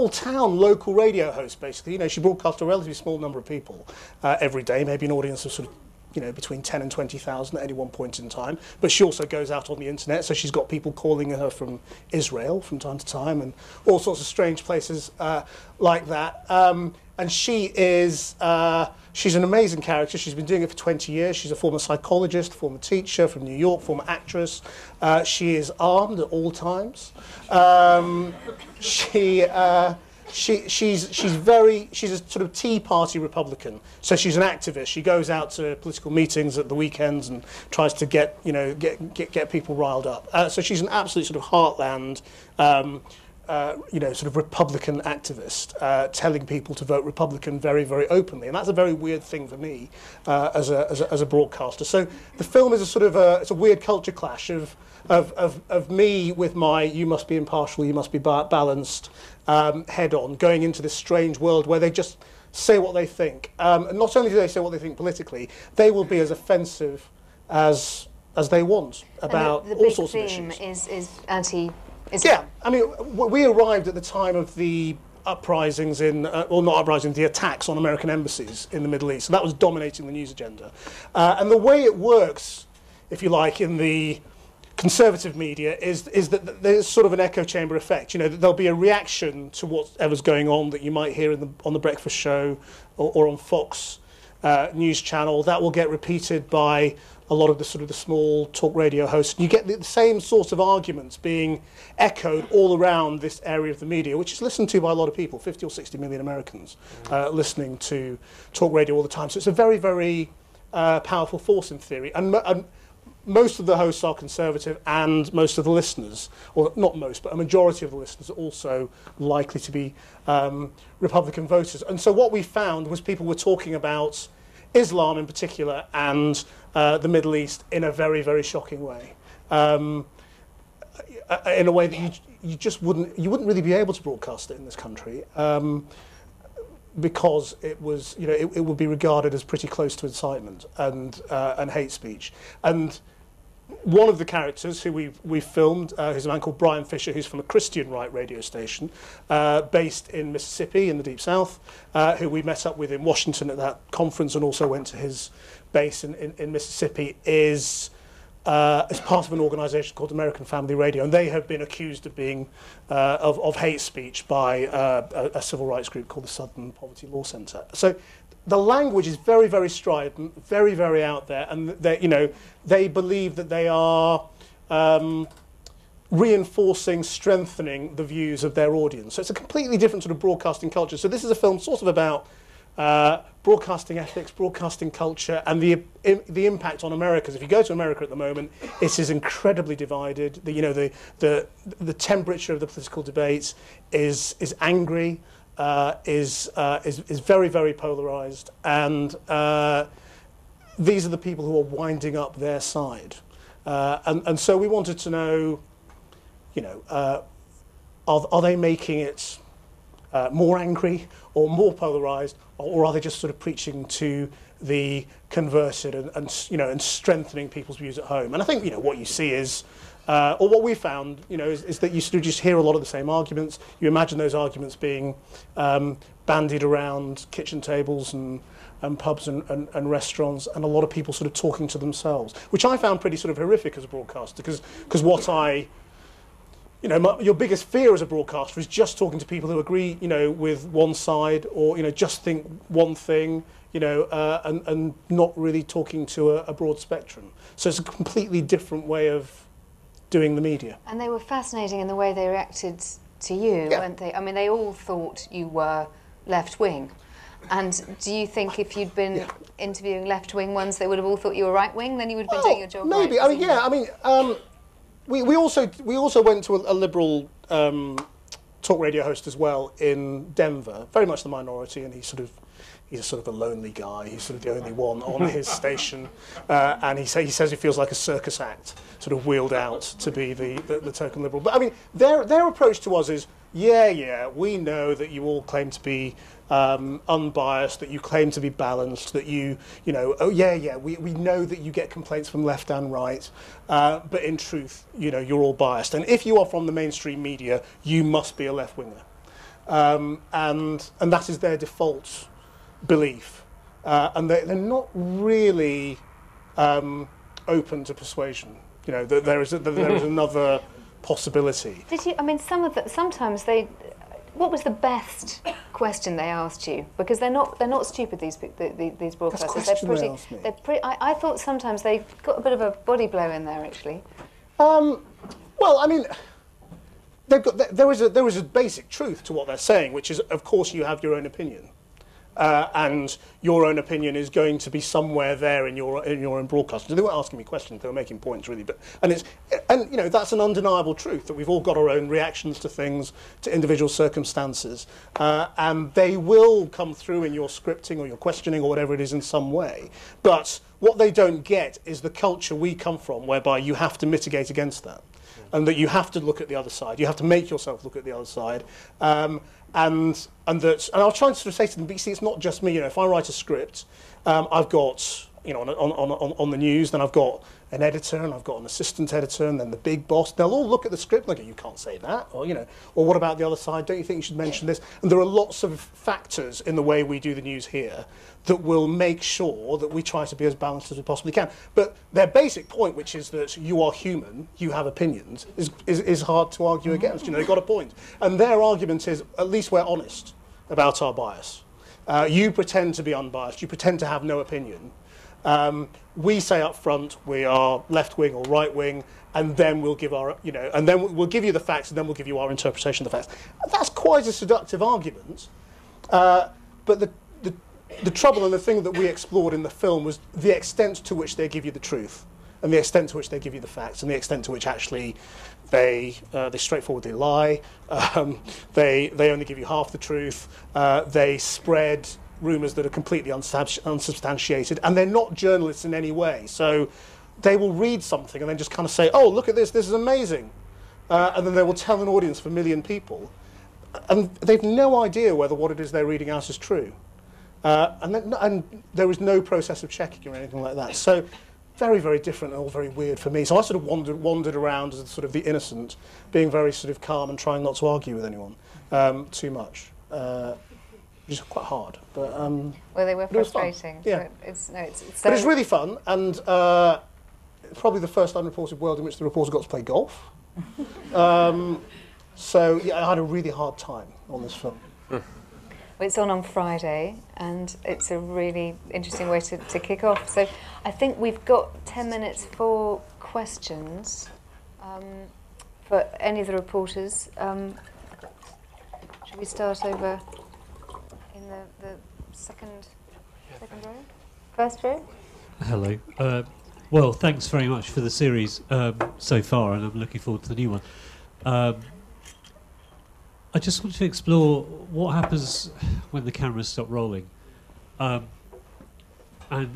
town local radio host, basically. You know, she broadcast to a relatively small number of people every day, maybe an audience of sort of, you know, between 10 and 20,000 at any one point in time. But she also goes out on the internet, so she's got people calling her from Israel from time to time, and all sorts of strange places like that. And she is she's an amazing character. She's been doing it for 20 years. She's a former psychologist, former teacher from New York, former actress. She is armed at all times. She's a sort of Tea Party Republican. So she's an activist. She goes out to political meetings at the weekends and tries to get people riled up. So she's an absolute sort of heartland, sort of Republican activist, telling people to vote Republican very, very openly, and that's a very weird thing for me as a broadcaster. So the film is a sort of it's a weird culture clash of me with my "you must be impartial, you must be balanced" head on, going into this strange world where they just say what they think, and not only do they say what they think politically, they will be as offensive as they want about all sorts of issues. The big theme is anti-Islam. Yeah, I mean, we arrived at the time of the uprisings or not uprisings, the attacks on American embassies in the Middle East. So that was dominating the news agenda. And the way it works, if you like, in the conservative media is that there's sort of an echo chamber effect. You know, there'll be a reaction to whatever's going on that you might hear on the breakfast show or on Fox News Channel. That will get repeated by a lot of the sort of the small talk radio hosts. You get the same sorts of arguments being echoed all around this area of the media, which is listened to by a lot of people, 50 or 60 million Americans listening to talk radio all the time. So it's a very, very powerful force in theory. And most of the hosts are conservative, and most of the listeners, or not most, but a majority of the listeners are also likely to be Republican voters. And so what we found was people were talking about Islam in particular and the Middle East in a very, very shocking way, in a way that you just wouldn't really be able to broadcast it in this country, because it was, you know, it would be regarded as pretty close to incitement and hate speech. And one of the characters who we filmed is a man called Brian Fisher, who's from a Christian right radio station based in Mississippi in the Deep South, who we met up with in Washington at that conference and also went to his base in Mississippi, is part of an organisation called American Family Radio, and they have been accused of being of hate speech by a civil rights group called the Southern Poverty Law Center. So the language is very, very strident, very, very out there, and they believe that they are reinforcing, strengthening the views of their audience. So it's a completely different sort of broadcasting culture. So this is a film sort of about broadcasting ethics, broadcasting culture, and the impact on America. If you go to America at the moment, it is incredibly divided. The temperature of the political debate is angry. Is very, very polarized, and these are the people who are winding up their side, and so we wanted to know, are they making it more angry or more polarized, or are they just sort of preaching to the converted and strengthening people's views at home? And I think what you see is. Or what we found, is that you sort of just hear a lot of the same arguments. You imagine those arguments being bandied around kitchen tables and pubs and restaurants, and a lot of people sort of talking to themselves, which I found pretty sort of horrific as a broadcaster, because what your biggest fear as a broadcaster is just talking to people who agree, with one side, or just think one thing, and not really talking to a broad spectrum. So it's a completely different way of doing the media. And they were fascinating in the way they reacted to you, weren't they? I mean, they all thought you were left-wing. And do you think if you'd been interviewing left-wing ones, they would have all thought you were right-wing, then you would have been doing your job maybe. right? We also went to a liberal talk radio host as well in Denver, very much the minority, and he's a sort of a lonely guy. He's sort of the only one on his station, and he says he feels like a circus act, sort of wheeled out to be the token liberal. But I mean, their approach to us is, we know that you all claim to be unbiased, that you claim to be balanced, that we know that you get complaints from left and right, but in truth, you're all biased. And if you are from the mainstream media, you must be a left-winger, and that is their default belief, and they're not really open to persuasion. That there is another possibility. Did you? I mean, sometimes they. What was the best question they asked you? Because they're not stupid. These broadcasters. They're pretty. I thought sometimes they got a bit of a body blow in there actually. Well, I mean. There is a basic truth to what they're saying, which is, of course, you have your own opinion. And your own opinion is going to be somewhere there in your own broadcast. So they weren't asking me questions; they were making points, really. And that's an undeniable truth that we've all got our own reactions to things, to individual circumstances, and they will come through in your scripting or your questioning or whatever it is in some way. But what they don't get is the culture we come from, whereby you have to mitigate against that, and that you have to look at the other side. You have to make yourself look at the other side. And I was trying to sort of say to them, but you see, it's not just me. If I write a script, I've got you know, on the news. Then I've got an editor, and I've got an assistant editor, and then the big boss. They'll all look at the script and go, "You can't say that," or you know, or what about the other side? Don't you think you should mention this? And there are lots of factors in the way we do the news here that will make sure that we try to be as balanced as we possibly can. But their basic point, which is that you are human, you have opinions, is hard to argue against. You know, they've got a point, and their argument is at least we're honest about our bias. You pretend to be unbiased. You pretend to have no opinion. We say up front we are left wing or right wing, and then we'll give our, you know, and then we'll give you the facts, and then we'll give you our interpretation of the facts. That's quite a seductive argument, but the trouble and the thing that we explored in the film was the extent to which they give you the truth, and the extent to which they give you the facts, and the extent to which actually they straightforwardly lie. They only give you half the truth. They spread rumours that are completely unsubstantiated, and they're not journalists in any way. So they will read something and then just kind of say, "Oh, look at this! This is amazing," and then they will tell an audience of 1 million people, and they've no idea whether what it is they're reading out is true, and there is no process of checking or anything like that. So very, very different and all very weird for me. So I sort of wandered around as sort of the innocent, being very sort of calm and trying not to argue with anyone too much. Which is quite hard, but well, they were frustrating. Yeah, But it's really fun, and probably the first Unreported World in which the reporter got to play golf. So yeah, I had a really hard time on this film. Well, it's on Friday, and it's a really interesting way to kick off. So I think we've got 10 minutes for questions for any of the reporters. Should we start over in the second row? First row? Hello. Well, thanks very much for the series so far, and I'm looking forward to the new one. I just want to explore what happens when the cameras stop rolling. And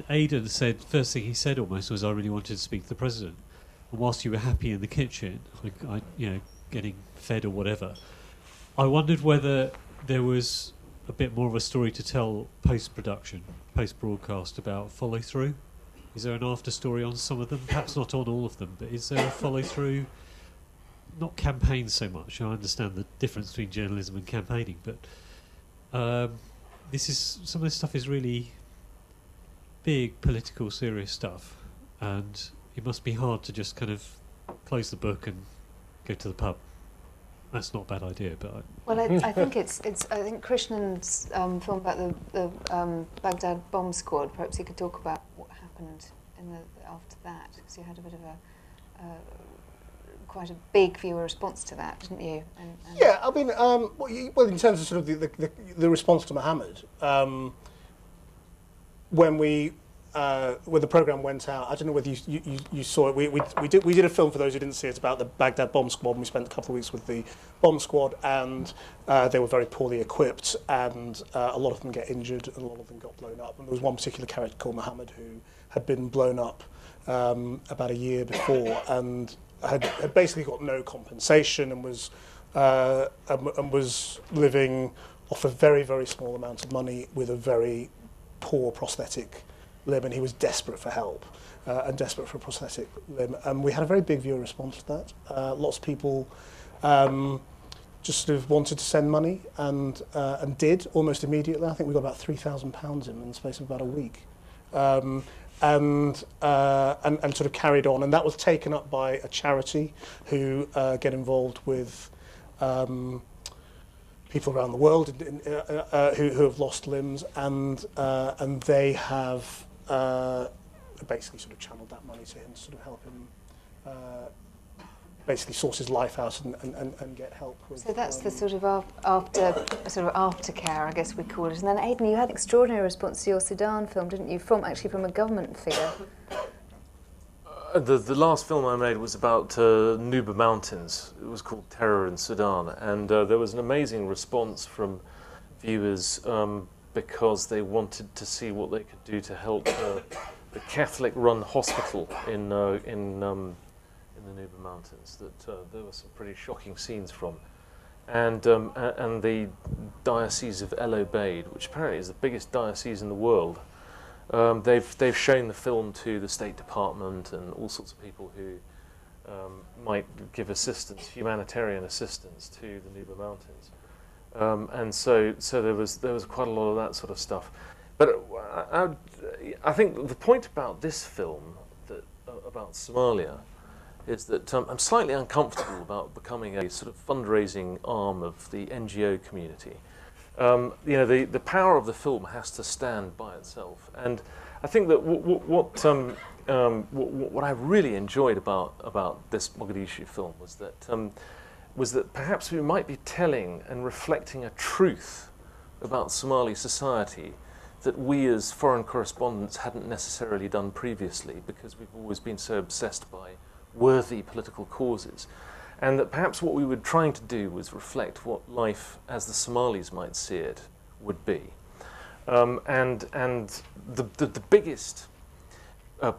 Aidan said, first thing he said almost was, "I really wanted to speak to the president." And whilst you were happy in the kitchen, you know, getting fed or whatever, I wondered whether there was a bit more of a story to tell post-production, post-broadcast about follow-through. Is there an after-story on some of them? Perhaps not on all of them, but is there a follow-through? Not campaign so much. I understand the difference between journalism and campaigning, but some of this stuff is really big, political, serious stuff, and it must be hard to just kind of close the book and go to the pub. That's not a bad idea, but I think it's I think Krishnan's film about the Baghdad bomb squad. Perhaps he could talk about what happened after that, because you had a bit of quite a big viewer response to that, didn't you? And yeah, I mean, well, in terms of sort of the response to Mohammed, when the programme went out, I don't know whether you saw it. We did a film, for those who didn't see it, about the Baghdad bomb squad. And we spent a couple of weeks with the bomb squad, and they were very poorly equipped, and a lot of them get injured, and a lot of them got blown up. And there was one particular character called Mohammed who had been blown up about a year before, and had basically got no compensation, and was living off a very, very small amount of money with a very poor prosthetic limb, and he was desperate for help and desperate for a prosthetic limb. And we had a very big viewer response to that. Lots of people just sort of wanted to send money, and did almost immediately. I think we got about £3,000 in the space of about a week. And sort of carried on, and that was taken up by a charity who get involved with people around the world who have lost limbs, and they have basically sort of channeled that money to him to sort of help him basically source his life out and get help with. So that's the sort of aftercare, I guess we call it. And then Aidan, you had extraordinary response to your Sudan film, didn't you? From a government figure. The last film I made was about Nuba Mountains. It was called Terror in Sudan, and there was an amazing response from viewers because they wanted to see what they could do to help the Catholic-run hospital in the Nuba Mountains that there were some pretty shocking scenes from, and the Diocese of El Obeid, which apparently is the biggest diocese in the world, They've shown the film to the State Department and all sorts of people who might give assistance, humanitarian assistance, to the Nuba Mountains, and so there was quite a lot of that sort of stuff. But I think the point about this film about Somalia is that I'm slightly uncomfortable about becoming a sort of fundraising arm of the NGO community. The power of the film has to stand by itself, and I think that what I really enjoyed about this Mogadishu film was that perhaps we might be telling and reflecting a truth about Somali society that we as foreign correspondents hadn't necessarily done previously, because we've always been so obsessed by worthy political causes. And that perhaps what we were trying to do was reflect what life, as the Somalis might see it, would be. And the biggest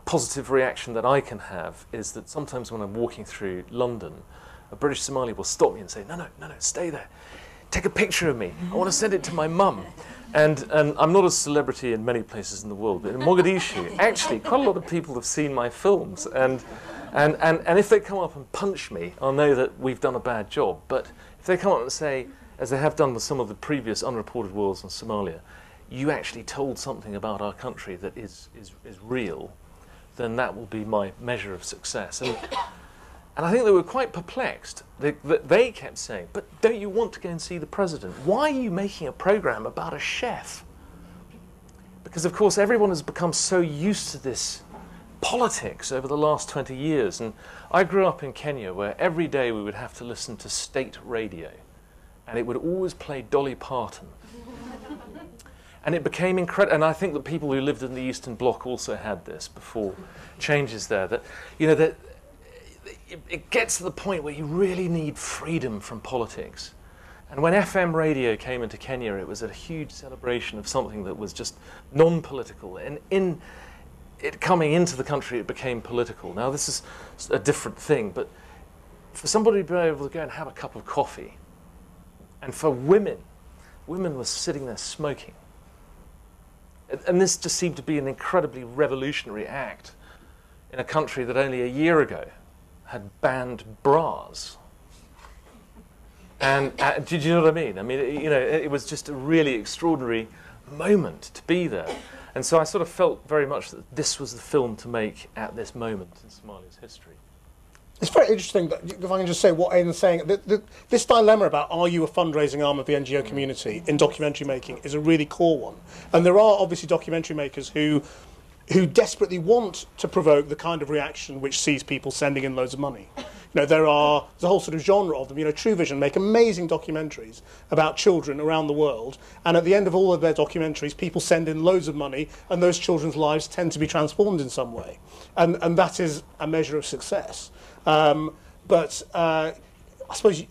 positive reaction that I can have is that sometimes when I'm walking through London, a British Somali will stop me and say, no, stay there. Take a picture of me. I want to send it to my mum. And I'm not a celebrity in many places in the world, but in Mogadishu, actually, quite a lot of people have seen my films. And if they come up and punch me, I'll know that we've done a bad job. But if they come up and say, as they have done with some of the previous Unreported Worlds in Somalia, you actually told something about our country that is real, then that will be my measure of success. And I think they were quite perplexed. They kept saying, but don't you want to go and see the president? Why are you making a program about a chef? Because, of course, everyone has become so used to this politics over the last 20 years. And I grew up in Kenya, where every day we would have to listen to state radio, and it would always play Dolly Parton. And it became incredible. And I think that people who lived in the Eastern Bloc also had this before changes there. That it gets to the point where you really need freedom from politics. And when FM radio came into Kenya, it was a huge celebration of something that was just non-political. And in it coming into the country, it became political. Now, this is a different thing, but for somebody to be able to go and have a cup of coffee, and for women were sitting there smoking. And this just seemed to be an incredibly revolutionary act in a country that only a year ago had banned bras. And did you know what I mean? I mean, it was just a really extraordinary moment to be there. And so I sort of felt very much that this was the film to make at this moment in Somalia's history. It's very interesting, that, if I can just say what Aidan's saying, this dilemma about are you a fundraising arm of the NGO community in documentary making is a really core one. And there are obviously documentary makers who desperately want to provoke the kind of reaction which sees people sending in loads of money. There's a whole sort of genre of them. True Vision make amazing documentaries about children around the world, and at the end of all of their documentaries, people send in loads of money, and those children's lives tend to be transformed in some way. And that is a measure of success. But I suppose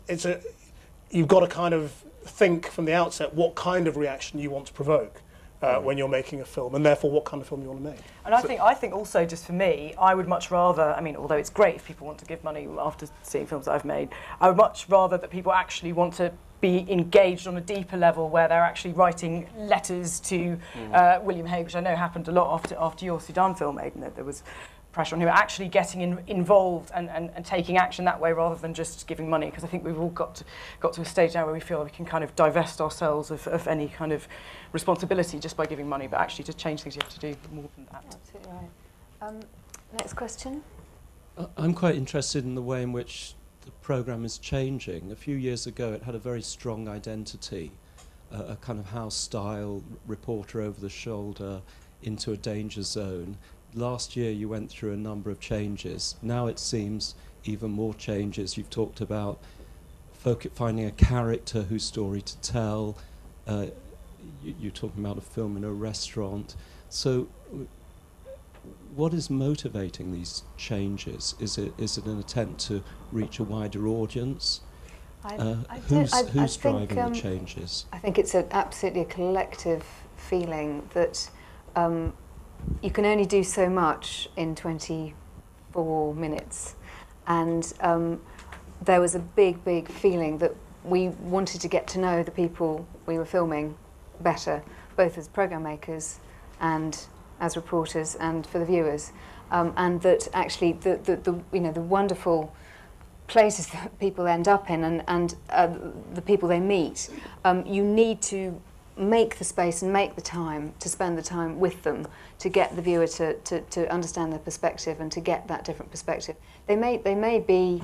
you've got to kind of think from the outset what kind of reaction you want to provoke when you're making a film, and therefore what kind of film you want to make. And I think also, just for me, I would much rather, I mean, although it's great if people want to give money after seeing films that I've made, I would much rather that people actually want to be engaged on a deeper level, where they're actually writing letters to William Hague, which I know happened a lot after your Sudan film, Aidan, that there was pressure on him actually getting involved and taking action that way rather than just giving money, because I think we've all got to a stage now where we feel we can kind of divest ourselves of any kind of responsibility just by giving money, but actually to change things you have to do more than that. Absolutely right. Next question. I'm quite interested in the way in which the programme is changing. A few years ago it had a very strong identity, a kind of house-style reporter over the shoulder into a danger zone. Last year you went through a number of changes. Now it seems even more changes. You've talked about finding a character whose story to tell. You're talking about a film in a restaurant. So what is motivating these changes? Is it an attempt to reach a wider audience? Who's driving the changes? I think it's absolutely a collective feeling that you can only do so much in 24 minutes. And there was a big feeling that we wanted to get to know the people we were filming better, both as programme makers and as reporters and for the viewers, and that actually the wonderful places that people end up in and the people they meet, you need to make the space and make the time to spend the time with them to get the viewer to understand their perspective and to get that different perspective. They may be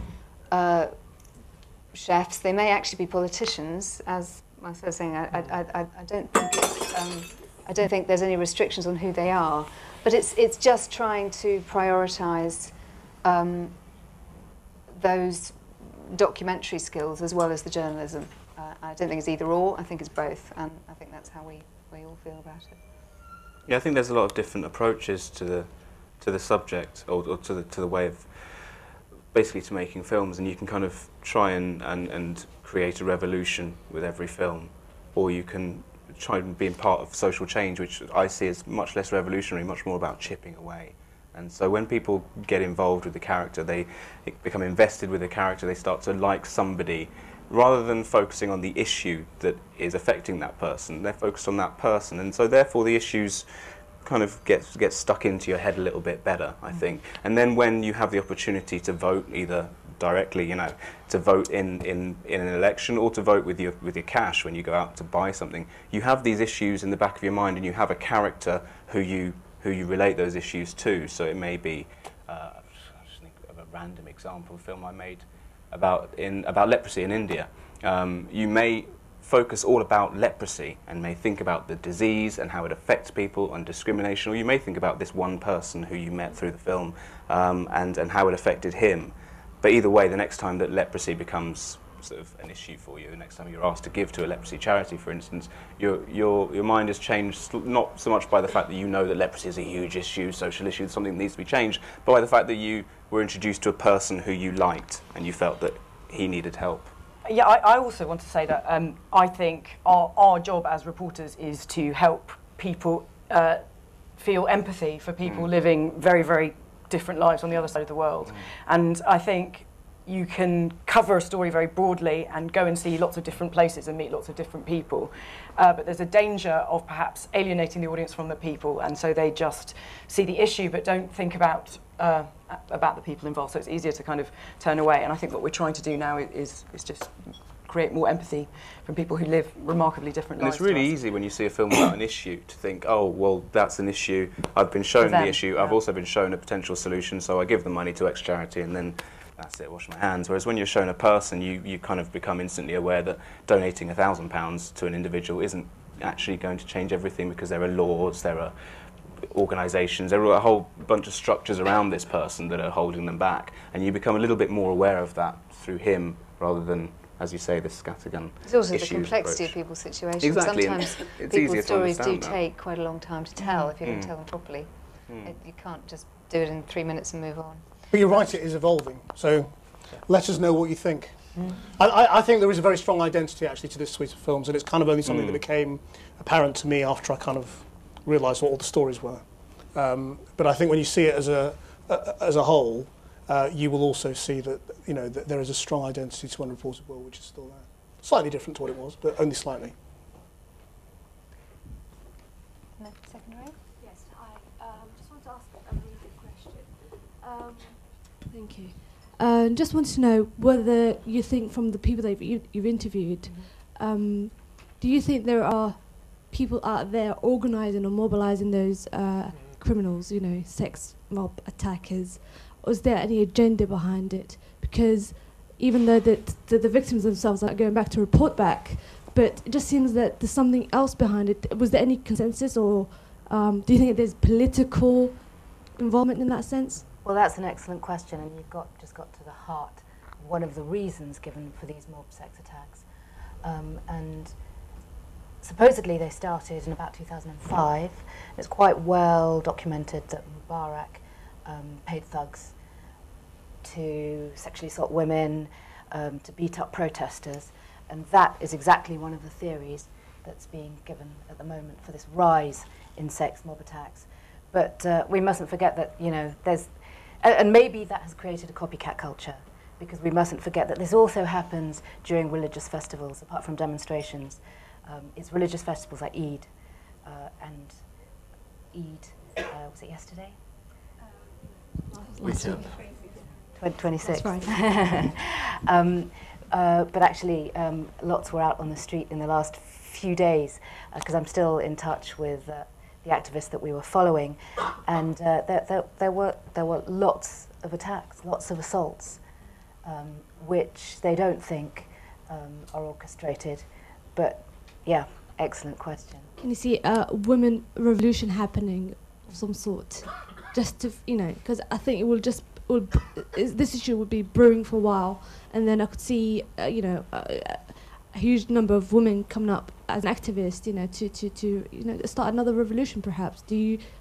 chefs, they may actually be politicians, as Marcel was saying. I don't think there's any restrictions on who they are, but it's just trying to prioritise those documentary skills as well as the journalism. I don't think it's either or, I think it's both, and I think that's how we all feel about it. Yeah, I think there's a lot of different approaches to the subject, or to the way of basically to making films, and you can kind of try and create a revolution with every film, or you can try and be part of social change, which I see as much less revolutionary, much more about chipping away. And so when people get involved with the character, they become invested with the character, they start to like somebody, rather than focusing on the issue that is affecting that person. They're focused on that person, and so therefore the issues kind of get stuck into your head a little bit better, I think. And then when you have the opportunity to vote, either directly, you know, to vote in an election, or to vote with your cash when you go out to buy something, you have these issues in the back of your mind, and you have a character who you relate those issues to. So it may be, I just think of a random example, a film I made about leprosy in India. You may focus all about leprosy and may think about the disease and how it affects people and discrimination, or you may think about this one person who you met through the film and how it affected him. But either way, the next time that leprosy becomes sort of an issue for you, the next time you're asked to give to a leprosy charity, for instance, your mind is changed not so much by the fact that you know that leprosy is a huge issue, social issue, something that needs to be changed, but by the fact that you were introduced to a person who you liked and you felt that he needed help. Yeah, I also want to say that I think our job as reporters is to help people feel empathy for people living very, very different lives on the other side of the world. And I think you can cover a story very broadly and go and see lots of different places and meet lots of different people. But there's a danger of perhaps alienating the audience from the people, and so they just see the issue but don't think about the people involved. So it's easier to kind of turn away. And I think what we're trying to do now is just create more empathy from people who live remarkably different lives. And it's really easy when you see a film about an issue to think, oh, well, that's an issue. I've been shown the issue. Yeah. I've also been shown a potential solution, so I give the money to X charity, and then that's it, wash my hands. Whereas when you're shown a person, you kind of become instantly aware that donating £1,000 to an individual isn't actually going to change everything, because there are laws, there are organisations, there are a whole bunch of structures around this person that are holding them back, and you become a little bit more aware of that through him, rather than, as you say, the scattergun. It's also the complexity of people's situations. Exactly. Sometimes people's stories do take quite a long time to tell if you're going to tell them properly. You can't just do it in 3 minutes and move on. But you're right, it is evolving. So let us know what you think. I think there is a very strong identity actually to this suite of films, and it's kind of only something that became apparent to me after I kind of realised what all the stories were. But I think when you see it as a whole, you will also see that, you know, that there is a strong identity to Unreported World, which is still there. Slightly different to what it was, but only slightly. No, second row. Yes, hi. Just want to ask a really good question. Thank you. Just wanted to know whether you think, from the people that you've interviewed, do you think there are people out there organising or mobilising those criminals, you know, sex mob attackers? Or is there any agenda behind it? Because even though the victims themselves are going back to report back, but it just seems that there's something else behind it. Was there any consensus, or do you think there's political involvement in that sense? Well, that's an excellent question, and you've just got to the heart of one of the reasons given for these mob sex attacks. And supposedly they started in about 2005. It's quite well documented that Mubarak paid thugs to sexually assault women, to beat up protesters, and that is exactly one of the theories that's being given at the moment for this rise in sex mob attacks. But we mustn't forget that, you know, and maybe that has created a copycat culture, because we mustn't forget that this also happens during religious festivals, apart from demonstrations. It's religious festivals like Eid, and Eid was it yesterday? Weekend. 26. That's right. But actually, lots were out on the street in the last few days, because I'm still in touch with the activists that we were following, and there were lots of attacks, lots of assaults, which they don't think are orchestrated. But yeah, excellent question. Can you see a women revolution happening of some sort? Just to, because I think this issue will be brewing for a while, and then I could see, a huge number of women coming up as an activist, to start another revolution, perhaps.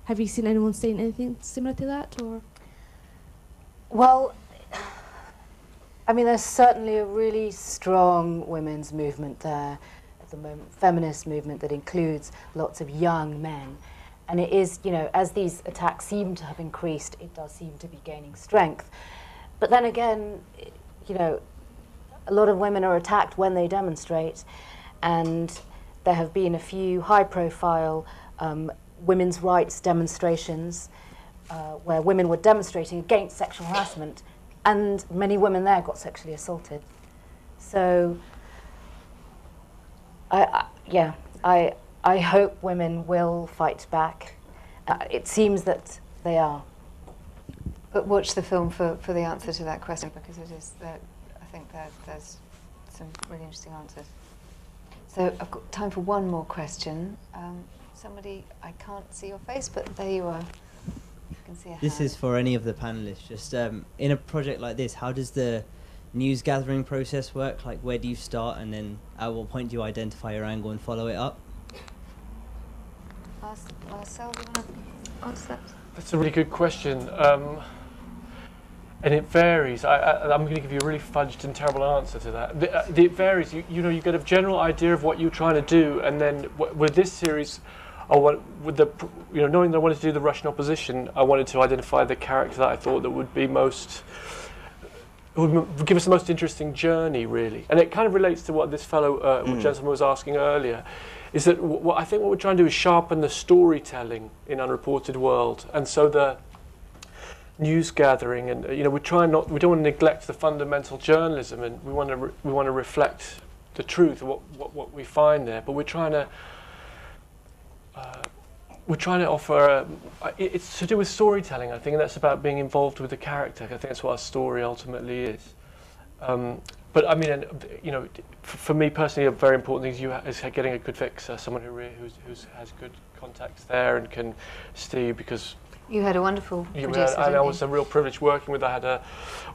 Have you seen anyone saying anything similar to that, or? Well, I mean, there's certainly a really strong women's movement there at the moment, feminist movement that includes lots of young men. And it is, as these attacks seem to have increased, it does seem to be gaining strength. But then again, a lot of women are attacked when they demonstrate, and there have been a few high-profile women's rights demonstrations where women were demonstrating against sexual harassment, and many women there got sexually assaulted. So, I hope women will fight back. It seems that they are. But watch the film for the answer to that question, because it is I think there's some really interesting answers. So I've got time for one more question. Somebody, I can't see your face, but there you are. You can see a hand. This is for any of the panelists. Just in a project like this, how does the news gathering process work? Like, where do you start, and then at what point do you identify your angle and follow it up? Marcel, do you want to answer that? That's a really good question. And it varies. I'm going to give you a really fudged and terrible answer to that. It varies. You get a general idea of what you're trying to do, and then with this series, knowing that I wanted to do the Russian opposition, I wanted to identify the character that I thought that would give us the most interesting journey, really. And it kind of relates to what this fellow gentleman was asking earlier. Is that I think what we're trying to do is sharpen the storytelling in Unreported World, and so the news gathering, and we don't want to neglect the fundamental journalism, and we want to reflect the truth of what we find there. But we're trying to offer. It's to do with storytelling, I think, and that's about being involved with the character. I think that's what our story ultimately is. But I mean, for me personally, a very important thing is getting a good fixer, someone who has good contacts there and can steer, because you had a wonderful producer. I was a real privilege working with. I had a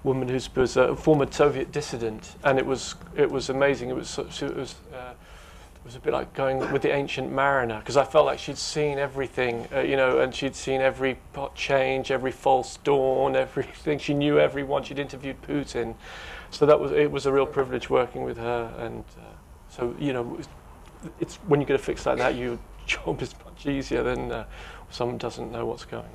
woman who was a former Soviet dissident, and it was amazing. It was a bit like going with the Ancient Mariner, because I felt like she'd seen everything, and she'd seen every pot change, every false dawn, everything. She knew everyone. She'd interviewed Putin. So it was a real privilege working with her, and it's when you get a fix like that, your job is much easier than someone doesn't know what's going on.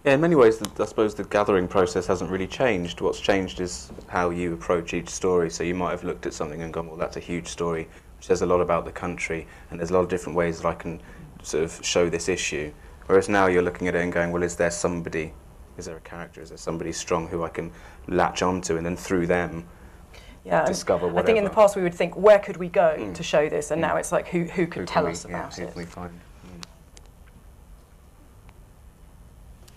Yeah, in many ways, I suppose the gathering process hasn't really changed. What's changed is how you approach each story. So you might have looked at something and gone, well, that's a huge story, which says a lot about the country, and there's a lot of different ways that I can sort of show this issue. Whereas now you're looking at it and going, well, is there somebody? Is there a character? Is there somebody strong who I can latch onto, and then through them discover whatever? I think in the past we would think, where could we go to show this? And now it's like, who could tell us about it? Who can we find?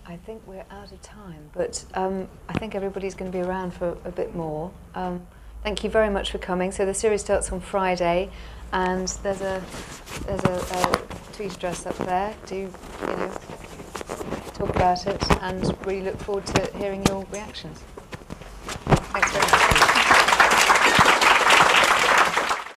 I think we're out of time, but I think everybody's going to be around for a bit more. Thank you very much for coming. So the series starts on Friday, and there's a tweet address up there. Do talk about it, and really look forward to hearing your reactions. Thanks very much.